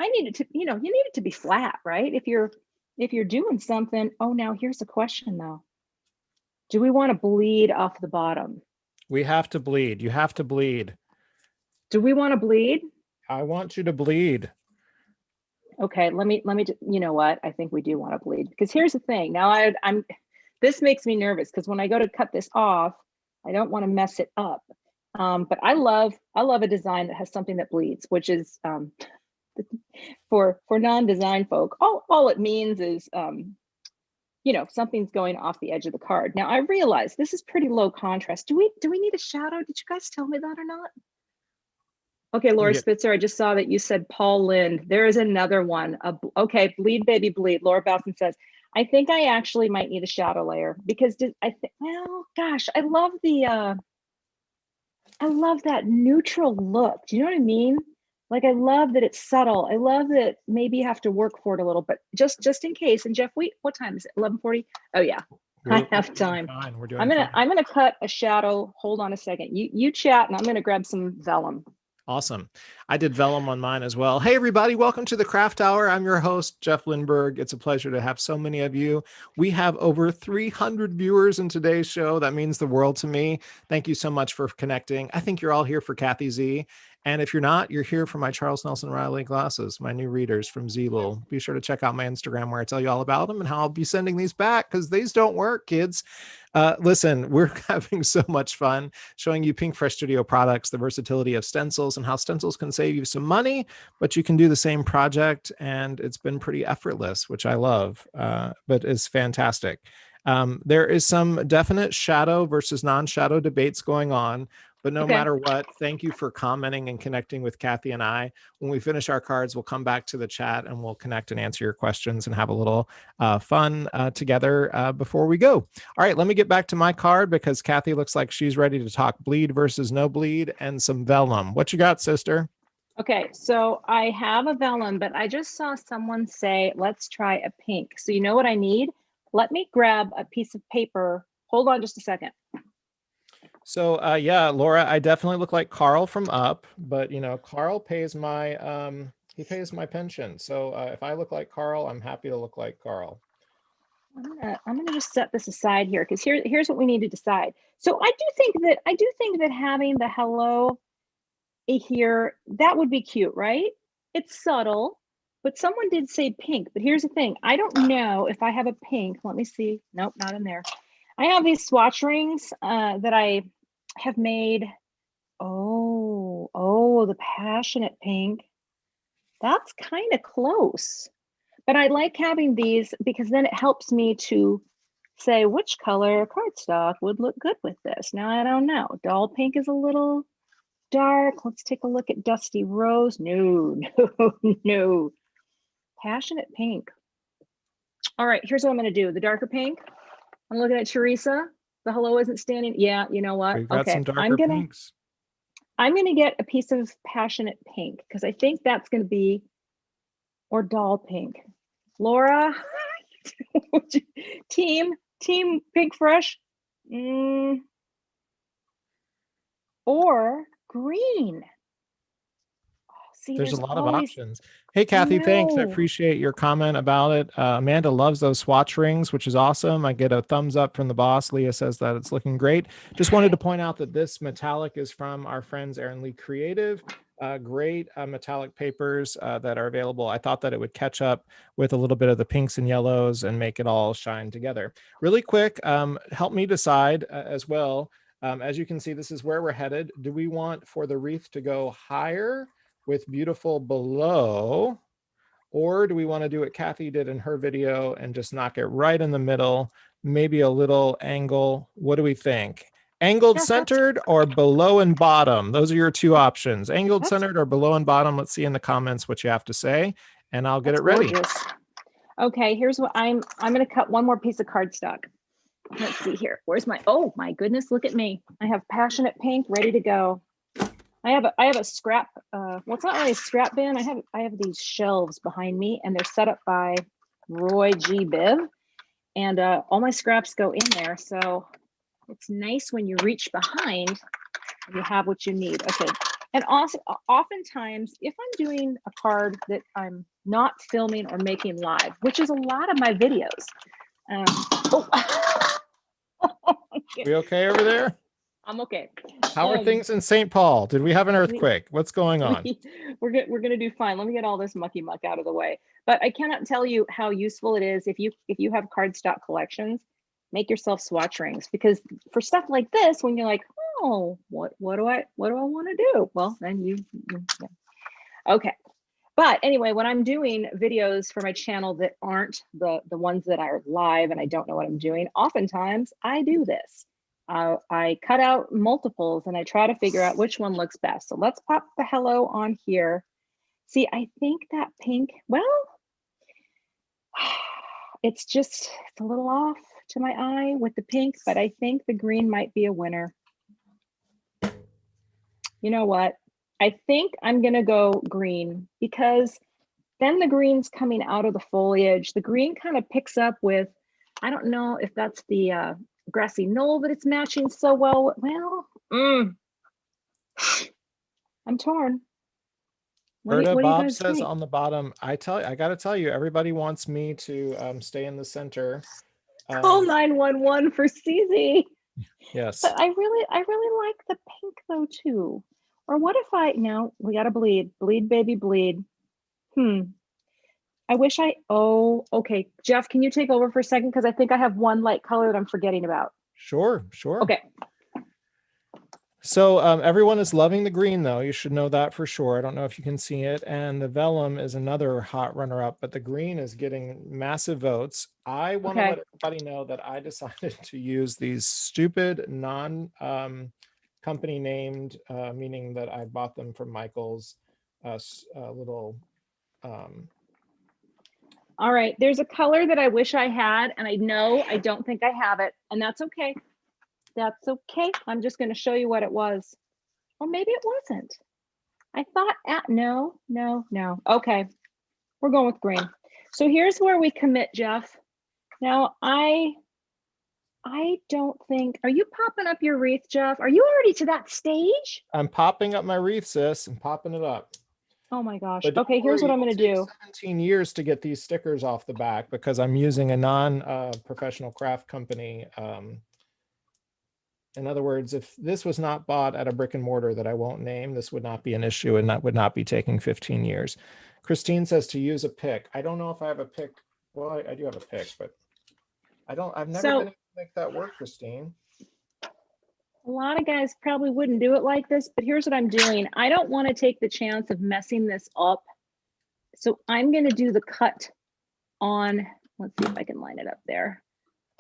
I need it to, you need it to be flat, right? If you're doing something. Oh, now here's a question though. Do we want to bleed off the bottom? We have to bleed. You have to bleed. Do we want to bleed? I want you to bleed. Okay, let me. You know what? I think we do want to bleed because here's the thing. Now I'm. This makes me nervous because when I go to cut this off, I don't want to mess it up. But I love a design that has something that bleeds, which is for non-design folk. All it means is something's going off the edge of the card. Now I realize this is pretty low contrast. Do we need a shadow? Did you guys tell me that or not? Okay, Laura Spitzer, I just saw that you said Paul Lind. There is another one. Okay, bleed, baby, bleed. Laura Bowson says, I think I actually might need a shadow layer because well, gosh, I love that neutral look. Do you know what I mean? Like, I love that it's subtle. I love that maybe you have to work for it a little, but just in case. And Jeff, what time is it? 11:40? Oh yeah, I have time. We're doing I'm gonna cut a shadow. Hold on a second. You chat, and I'm gonna grab some vellum. Awesome. I did vellum on mine as well. Hey, everybody. Welcome to the Craft Hour. I'm your host, Jeff Lindberg. It's a pleasure to have so many of you. We have over 300 viewers in today's show. That means the world to me. Thank you so much for connecting. I think you're all here for Cathy Z. And if you're not, you're here for my Charles Nelson Riley glasses, my new readers from Zelo. Be sure to check out my Instagram where I tell you all about them and how I'll be sending these back because these don't work, kids. Listen, we're having so much fun showing you Pinkfresh Studio products, the versatility of stencils, and how stencils can save you some money, but you can do the same project, and it's been pretty effortless, which I love, but is fantastic. There is some definite shadow versus non-shadow debates going on, but no matter what, thank you for commenting and connecting with Cathy and I. When we finish our cards, we'll come back to the chat and we'll connect and answer your questions and have a little fun together before we go. All right, let me get back to my card because Cathy looks like she's ready to talk bleed versus no bleed and some vellum. What you got, sister? Okay, so I have a vellum, but I just saw someone say, let's try a pink. So you know what I need? Let me grab a piece of paper. Hold on just a second. So yeah, Laura, I definitely look like Carl from Up, but you know, Carl pays my he pays my pension. So if I look like Carl, I'm happy to look like Carl. I'm gonna just set this aside here because here's what we need to decide. So I do think that having the hello here, that would be cute, right? It's subtle, but someone did say pink. But here's the thing, I don't know if I have a pink. Let me see. Nope, not in there. I have these swatch rings that I have made. Oh, the passionate pink. That's kind of close. But I like having these because then it helps me to say which color cardstock would look good with this. Now, I don't know. Doll pink is a little dark. Let's take a look at Dusty Rose. No, no. Passionate pink. All right, here's what I'm going to do. The darker pink. I'm looking at Teresa. The hello isn't standing. Yeah, you know what? We've got some darker pinks. I'm gonna get a piece of passionate pink because I think that's gonna be, or doll pink. Laura, team Pinkfresh, or green. See, there's a lot of options. Hey, Cathy, thanks. I appreciate your comment about it. Amanda loves those swatch rings, which is awesome. I get a thumbs up from the boss. Leah says that it's looking great. Just wanted to point out that this metallic is from our friends Aaron Lee Creative. Great metallic papers that are available. I thought that it would catch up with a little bit of the pinks and yellows and make it all shine together. Really quick, help me decide as well. As you can see, this is where we're headed. Do we want for the wreath to go higher with beautiful below, or do we want to do what Cathy did in her video and just knock it right in the middle, maybe a little angle? What do we think? Angled centered or below and bottom? Those are your two options. Angled centered or below and bottom. Let's see in the comments what you have to say, and I'll get it ready. Gorgeous. Okay, here's what I'm going to cut one more piece of cardstock. Let's see here. Where's my, oh my goodness, look at me. I have passionate pink ready to go. I have a scrap, well, it's not really a scrap bin. I have these shelves behind me and they're set up by Roy G. Biv, and all my scraps go in there. So it's nice when you reach behind and you have what you need. Okay. And also, oftentimes, if I'm doing a card that I'm not filming or making live, which is a lot of my videos. We okay over there? I'm okay. How are things in St. Paul? Did we have an earthquake? What's going on? We're gonna do fine. Let me get all this mucky muck out of the way. But I cannot tell you how useful it is if you have cardstock collections. Make yourself swatch rings, because for stuff like this, when you're like, oh, what do I want to do? Well, then yeah. Okay. But anyway, when I'm doing videos for my channel that aren't the ones that are live and I don't know what I'm doing, oftentimes I do this. I cut out multiples and I try to figure out which one looks best. So let's pop the hello on here. See, I think that pink, well, it's a little off to my eye with the pink, but I think the green might be a winner. You know what? I think I'm gonna go green, because then the green's coming out of the foliage. The green kind of picks up with, I don't know if that's the grassy knoll that it's matching so well. Well, I'm torn. What do Bob you says think? on the bottom, I got to tell you, everybody wants me to stay in the center. Call 911 for CZ. Yes. But I really like the pink though too. Or what if no, we got to bleed. Bleed, baby, bleed. I wish okay. Jeff, can you take over for a second? Because I think I have one light color that I'm forgetting about. Sure. Okay. So everyone is loving the green, though. You should know that for sure. I don't know if you can see it. And the vellum is another hot runner-up, but the green is getting massive votes. I want to let everybody know that I decided to use these stupid company named, meaning that I bought them from Michael's little... All right. There's a color that I wish I had, and I know I don't think I have it, and that's okay. That's okay. I'm just going to show you what it was. Or maybe it wasn't. I thought, no. Okay. We're going with green. So here's where we commit, Jeff. Now, I don't think, are you popping up your wreath, Jeff? Are you already to that stage? I'm popping up my wreath, sis. I'm popping it up. Oh my gosh. Okay, here's what I'm going to do. 17 years to get these stickers off the back because I'm using a non-professional craft company. In other words, if this was not bought at a brick and mortar that I won't name, this would not be an issue and that would not be taking 15 years. Christine says to use a pick. I don't know if I have a pick. Well, I do have a pick, but I've never been able to make that work, Christine. A lot of guys probably wouldn't do it like this, but here's what I'm doing. I don't want to take the chance of messing this up. So I'm going to do the cut on, let's see if I can line it up there.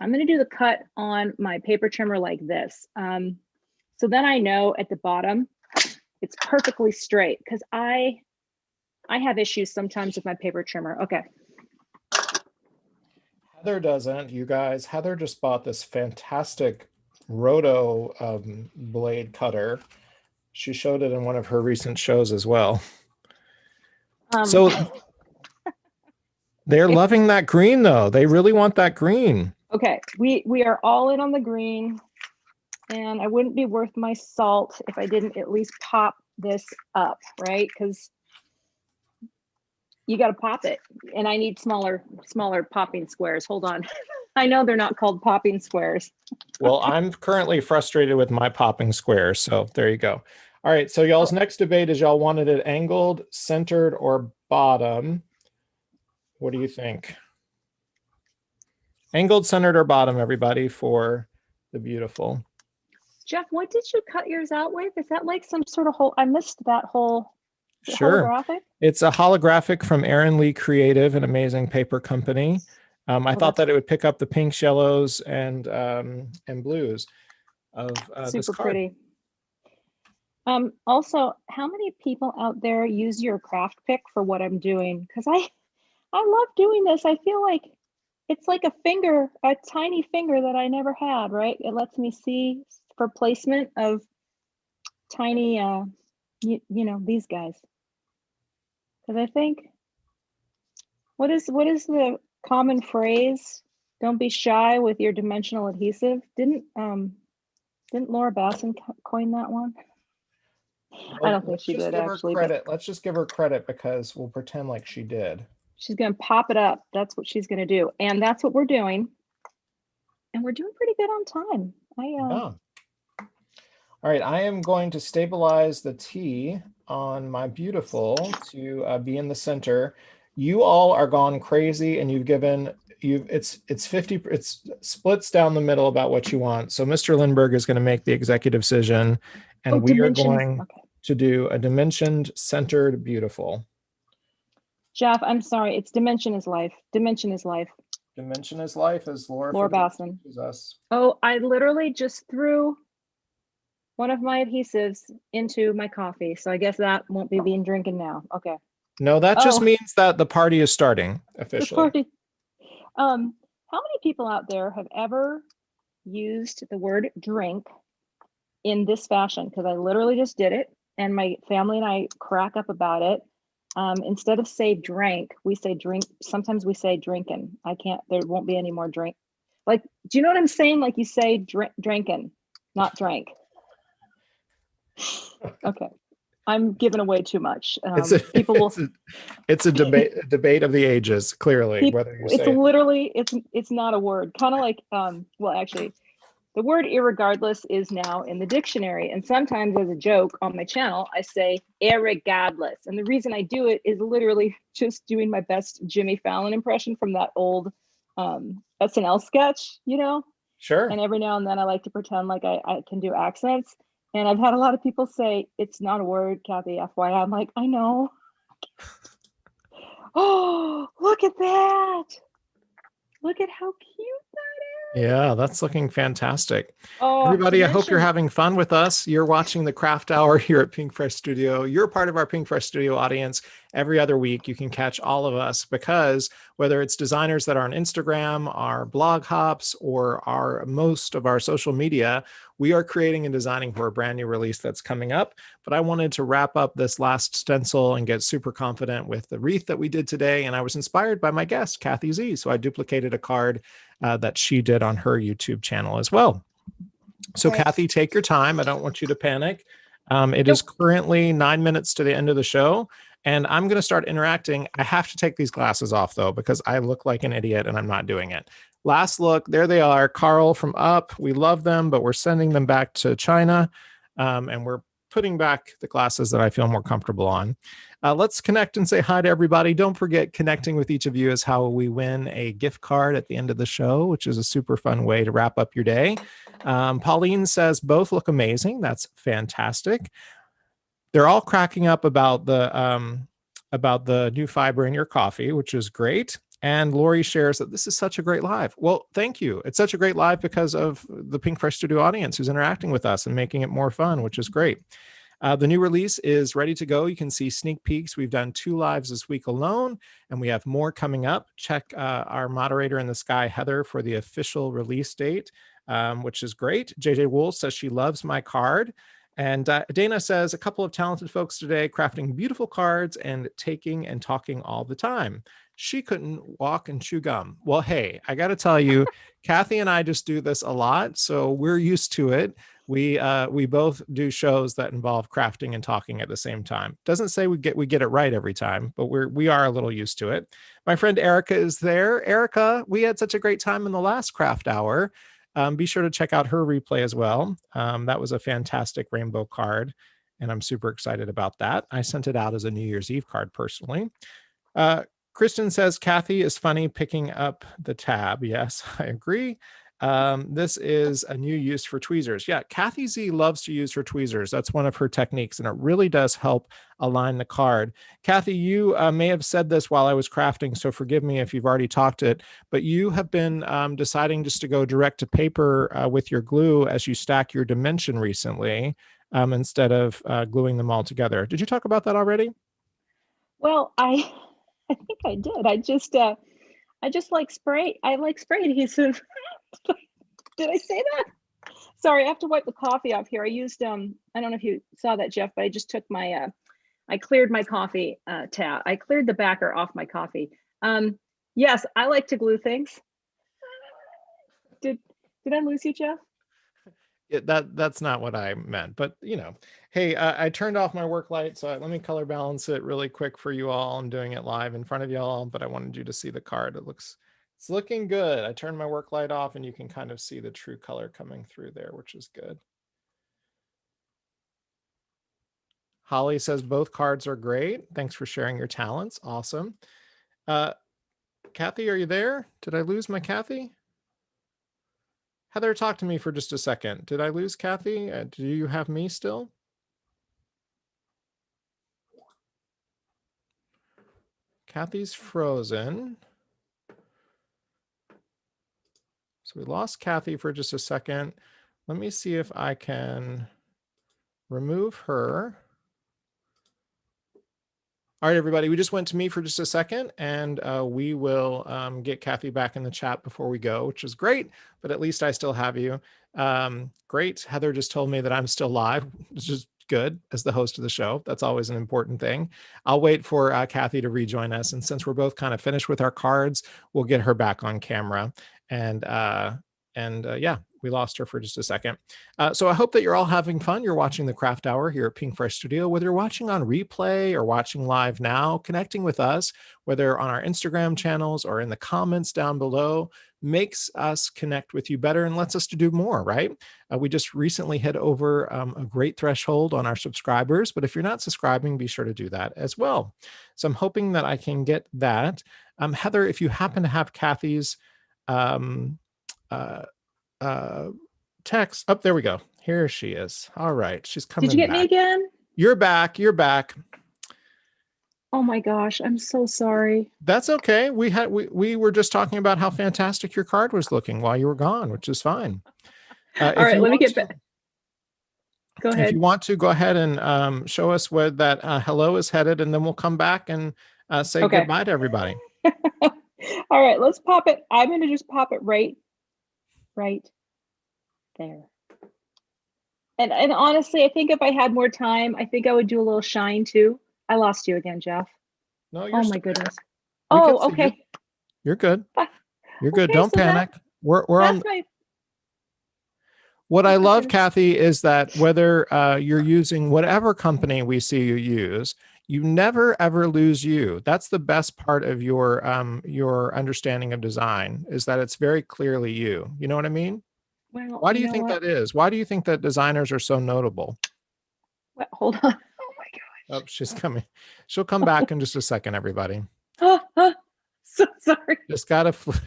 I'm going to do the cut on my paper trimmer like this. So then I know at the bottom, it's perfectly straight because I have issues sometimes with my paper trimmer. Okay. Heather doesn't, you guys. Heather just bought this fantastic roto blade cutter. She showed it in one of her recent shows as well. So they're loving that green though. They really want that green. Okay, we are all in on the green, and I wouldn't be worth my salt if I didn't at least pop this up, right? Because you got to pop it, and I need smaller popping squares. Hold on. I know they're not called popping squares. Well, I'm currently frustrated with my popping squares, so there you go. All right, so y'all's next debate is y'all wanted it angled, centered, or bottom. What do you think? Angled, centered, or bottom, everybody, for the beautiful. Jeff, what did you cut yours out with? Is that like some sort of whole, I missed that whole Sure. holographic? It's a holographic from Aaron Lee Creative, an amazing paper company. I thought that it would pick up the pinks, yellows, and blues of this card. Super pretty. Also, how many people out there use your craft pick for what I'm doing? Because I love doing this. I feel like it's like a finger, a tiny finger that I never had, right? It lets me see for placement of tiny, you know, these guys. Because I think, what is the common phrase? Don't be shy with your dimensional adhesive. Didn't Laura Basson coin that one? Well, I don't think she did actually. Let's just give her credit because we'll pretend like she did. She's going to pop it up. That's what she's going to do. And that's what we're doing. And we're doing pretty good on time. All right. I am going to stabilize the T on my beautiful to be in the center. You all are gone crazy and it's 50, it's splits down the middle about what you want. So Mr. Lindberg is going to make the executive decision and we are going to do a dimensioned, centered, beautiful. Jeff, I'm sorry. It's dimension is life. Dimension is life. Dimension is life, as Laura Basson. Us. Oh, I literally just threw one of my adhesives into my coffee. So I guess that won't be being drinking now. Okay. No, that just means that the party is starting officially. The party. How many people out there have ever used the word drink in this fashion? Because I literally just did it and my family and I crack up about it. Instead of say drank, we say drink. Sometimes we say drinking. There won't be any more drink. Like, do you know what I'm saying? Like you say drinking, not drank. Okay. I'm giving away too much. It's a debate of the ages, clearly. Whether you say literally, it's not a word. Kind of like, well, actually, The word irregardless is now in the dictionary. And sometimes as a joke on my channel, I say irregardless. And the reason I do it is literally just doing my best Jimmy Fallon impression from that old SNL sketch, you know? Sure. And every now and then I like to pretend like I can do accents. And I've had a lot of people say, it's not a word, Cathy, FYI. I'm like, I know. Oh, look at that. Look at how cute that is. Yeah, that's looking fantastic. Oh, Everybody, I hope you're having fun with us. You're watching the Craft Hour here at Pinkfresh Studio. You're part of our Pinkfresh Studio audience. Every other week, you can catch all of us because whether it's designers that are on Instagram, our blog hops, or most of our social media, we are creating and designing for a brand new release that's coming up. But I wanted to wrap up this last stencil and get super confident with the wreath that we did today. And I was inspired by my guest, Cathy Z. So I duplicated a card that she did on her YouTube channel as well. So Okay. Cathy, take your time. I don't want you to panic. It is currently 9 minutes to the end of the show, and I'm going to start interacting. I have to take these glasses off, though, because I look like an idiot, and I'm not doing it. Last look, there they are. Carl from Up. We love them, but we're sending them back to China, and we're putting back the glasses that I feel more comfortable on. Let's connect and say hi to everybody. Don't forget, connecting with each of you is how we win a gift card at the end of the show, which is a super fun way to wrap up your day. Pauline says both look amazing. That's fantastic. They're all cracking up about the new fiber in your coffee, which is great. And Lori shares that this is such a great live. Well, thank you. It's such a great live because of the Pinkfresh Studio audience who's interacting with us and making it more fun, which is great. The new release is ready to go. You can see sneak peeks. We've done 2 lives this week alone, and we have more coming up. Check our moderator in the sky, Heather, for the official release date, which is great. JJ Wool says she loves my card. And Dana says, a couple of talented folks today crafting beautiful cards and taking and talking all the time. She couldn't walk and chew gum. Well, hey, I got to tell you, Cathy and I just do this a lot, so we're used to it. We both do shows that involve crafting and talking at the same time. Doesn't say we get it right every time, but we are a little used to it. My friend Erica is there. Erica, we had such a great time in the last craft hour. Be sure to check out her replay as well. That was a fantastic rainbow card, and I'm super excited about that. I sent it out as a New Year's Eve card personally. Kristen says, Cathy is funny picking up the tab. Yes, I agree. This is a new use for tweezers. Yeah, Cathy Z loves to use her tweezers. That's one of her techniques, and it really does help align the card. Cathy, you may have said this while I was crafting, so forgive me if you've already talked it, but you have been deciding just to go direct to paper with your glue as you stack your dimension recently, instead of gluing them all together. Did you talk about that already? Well, I think I did. I just like spray. I like spray adhesive. Did I say that? Sorry, I have to wipe the coffee off here. I used I don't know if you saw that, Jeff, but I just took my I cleared my coffee tab. I cleared the backer off my coffee. Yes, I like to glue things. Did I lose you, Jeff? That's not what I meant, but you know, hey, I turned off my work light, so let me color balance it really quick for you all. I'm doing it live in front of y'all, but I wanted you to see the card. It's looking good. I turned my work light off, and you can kind of see the true color coming through there, which is good. Holly says both cards are great. Thanks for sharing your talents. Awesome. Cathy, are you there? Did I lose my Cathy? Heather, talk to me for just a second. Did I lose Cathy? Do you have me still? Cathy's frozen. So we lost Cathy for just a second. Let me see if I can remove her. All right, everybody, we just went to me for just a second, and we will get Cathy back in the chat before we go, which is great, but at least I still have you. Great. Heather just told me that I'm still live, which is good as the host of the show. That's always an important thing. I'll wait for Cathy to rejoin us, and since we're both kind of finished with our cards, we'll get her back on camera. And yeah, we lost her for just a second. So I hope that you're all having fun. You're watching the Craft Hour here at Pinkfresh Studio, whether you're watching on replay or watching live now, connecting with us, whether on our Instagram channels or in the comments down below, makes us connect with you better and lets us to do more, right? We just recently hit over a great threshold on our subscribers, but if you're not subscribing, be sure to do that as well. So I'm hoping that I can get that. Heather, if you happen to have Cathy's text. Oh, there we go. Here she is. All right. She's coming back. Did you get me again? You're back. You're back. Oh my gosh. I'm so sorry. That's okay. We were just talking about how fantastic your card was looking while you were gone, which is fine. All right. Let me get back. Go ahead. If you want to, go ahead and show us where that hello is headed, and then we'll come back and say goodbye to everybody. All right. Let's pop it. I'm going to just pop it right there. And honestly, I think if I had more time, I think I would do a little shine too. I lost you again, Jeff. No, you're oh my goodness. Oh, okay. You're good. You're good. Don't panic. We're on. What I love, Cathy, is that whether you're using whatever company we see you use, you never ever lose you. That's the best part of your understanding of design, is that it's very clearly you. You know what I mean? Well, why do you think that is? Why do you think that designers are so notable? Well, hold on. Oh my gosh. Oh, she's coming. She'll come back in just a second, everybody. So sorry. Just gotta flip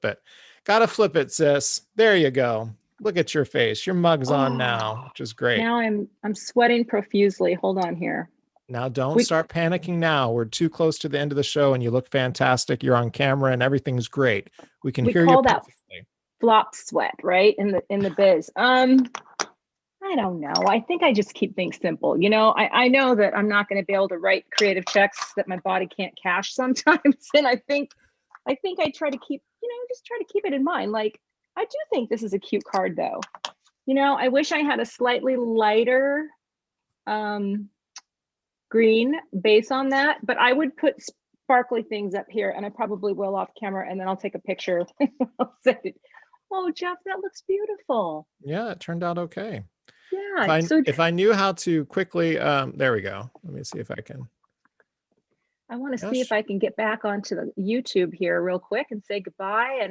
it. Gotta flip it, sis. There you go. Look at your face. Your mug's on now, which is great. Now I'm sweating profusely. Hold on here. Now don't start panicking now. We're too close to the end of the show and you look fantastic. You're on camera and everything's great. We can hear you perfectly. Flop sweat, right? In the biz. I don't know. I think I just keep things simple. You know, I know that I'm not going to be able to write creative checks that my body can't cash sometimes. And I think I try to keep, just try to keep it in mind. Like, I do think this is a cute card though. I wish I had a slightly lighter green base on that, but I would put sparkly things up here, and I probably will off camera, and then I'll take a picture. I'll send it. Oh, Jeff, that looks beautiful. Yeah, it turned out okay. Yeah. If I knew how to quickly, there we go. Let me see if I can. I want to see if I can get back onto the YouTube here real quick and say goodbye.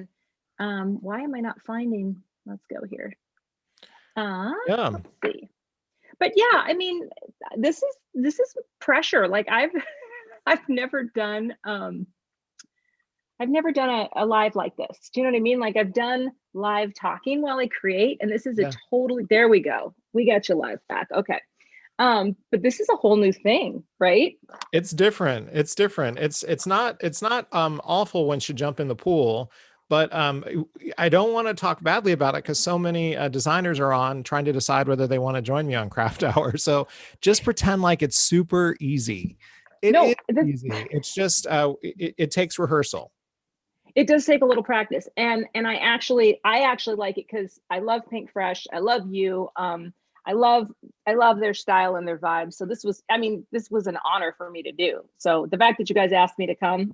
And why am I not finding? Let's go here. Yeah. Let's see. But yeah, I mean, this is pressure. Like I've never done a live like this. Do you know what I mean? Like I've done live talking while I create, and this is a totally, there we go. We got you live back. Okay. But this is a whole new thing, right? It's different. It's different. It's not awful once you jump in the pool, but I don't want to talk badly about it because so many designers are on trying to decide whether they want to join me on Craft Hour. So just pretend like it's super easy. It is easy. It's just it takes rehearsal. It does take a little practice, and I actually like it because I love Pinkfresh. I love you. I love their style and their vibe. So this was an honor for me to do. So the fact that you guys asked me to come.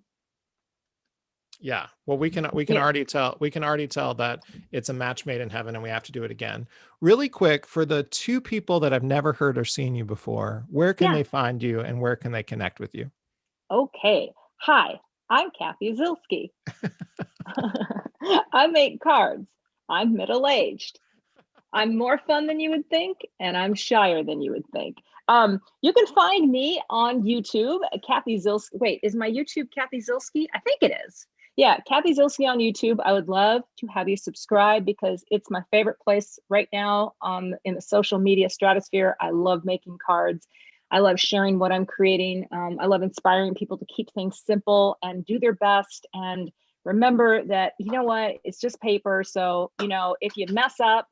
Yeah. Well, we can already tell that it's a match made in heaven and we have to do it again. Really quick, for the two people that have never heard or seen you before, where can they find you and where can they connect with you? Okay. Hi, I'm Cathy Zielske. I make cards. I'm middle-aged. I'm more fun than you would think, and I'm shyer than you would think. You can find me on YouTube, Cathy Zielske. Wait, is my YouTube Cathy Zielske? I think it is. Yeah, Cathy Zielske on YouTube. I would love to have you subscribe because it's my favorite place right now in the social media stratosphere. I love making cards. I love sharing what I'm creating. I love inspiring people to keep things simple and do their best. And remember that, you know what, it's just paper. So, if you mess up,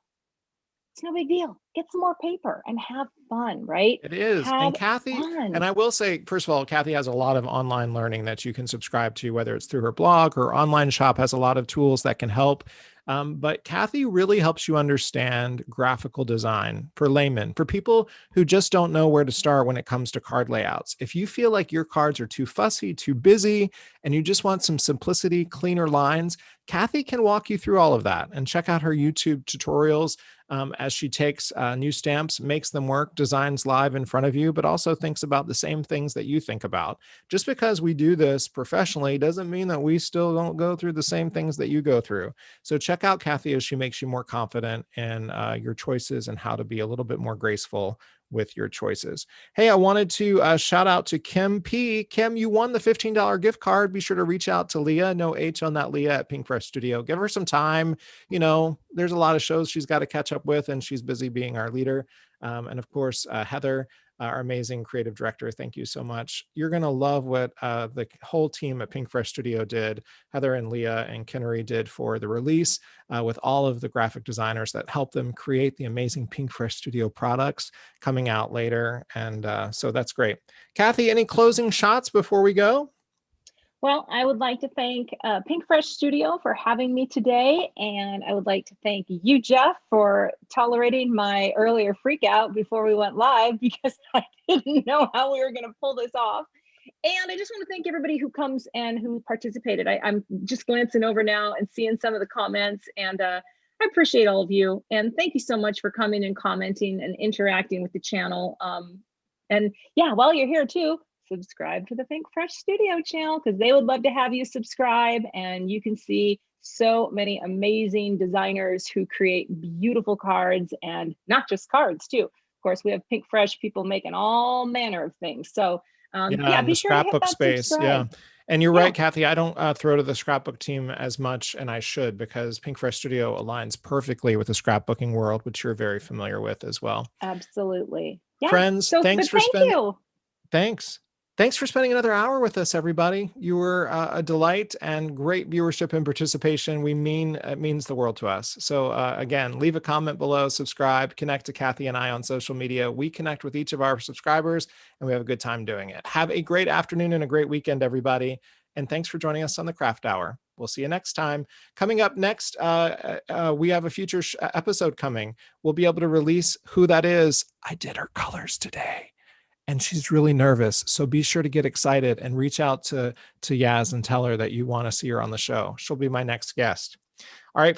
it's no big deal. Get some more paper and have fun, right? It is. And Cathy, and I will say, first of all, Cathy has a lot of online learning that you can subscribe to, whether it's through her blog. Her online shop has a lot of tools that can help But Cathy really helps you understand graphical design for laymen, for people who just don't know where to start when it comes to card layouts. If you feel like your cards are too fussy, too busy, and you just want some simplicity, cleaner lines, Cathy can walk you through all of that. And check out her YouTube tutorials as she takes new stamps, makes them work, designs live in front of you, but also thinks about the same things that you think about. Just because we do this professionally doesn't mean that we still don't go through the same things that you go through. So check out Cathy as she makes you more confident in your choices and how to be a little bit more graceful with your choices. Hey, I wanted to shout out to Kim P. Kim, you won the $15 gift card. Be sure to reach out to Leah, no H on that, Leah at Pinkfresh Studio. Give her some time. You know, there's a lot of shows she's got to catch up with, and she's busy being our leader. And of course, Heather, our amazing creative director. Thank you so much. You're going to love what the whole team at Pinkfresh Studio did. Heather and Leah and Kinnery did for the release with all of the graphic designers that helped them create the amazing Pinkfresh Studio products coming out later. And so that's great. Cathy, any closing shots before we go? Well, I would like to thank Pinkfresh Studio for having me today. And I would like to thank you, Jeff, for tolerating my earlier freak out before we went live, because I didn't know how we were going to pull this off. And I just want to thank everybody who comes and who participated. I'm just glancing over now and seeing some of the comments, and I appreciate all of you. And thank you so much for coming and commenting and interacting with the channel. And yeah, while you're here too, subscribe to the Pinkfresh Studio channel, because they would love to have you subscribe, and you can see so many amazing designers who create beautiful cards, and not just cards too. Of course, we have Pinkfresh people making all manner of things. So yeah, in be the sure to hit scrapbook that space. subscribe. Yeah. And you're right, Cathy. I don't throw to the scrapbook team as much, and I should, because Pinkfresh Studio aligns perfectly with the scrapbooking world, which you're very familiar with as well. Absolutely. Yeah. Friends, So, thanks but for thank you. Thanks for spending another hour with us, everybody. You were a delight and great viewership and participation. It means the world to us. So again, leave a comment below, subscribe, connect to Cathy and I on social media. We connect with each of our subscribers, and we have a good time doing it. Have a great afternoon and a great weekend, everybody. And thanks for joining us on the Craft Hour. We'll see you next time. Coming up next, we have a future episode coming. We'll be able to release who that is. I did her colors today, and she's really nervous. So be sure to get excited and reach out to Yaz and tell her that you want to see her on the show. She'll be my next guest. All right.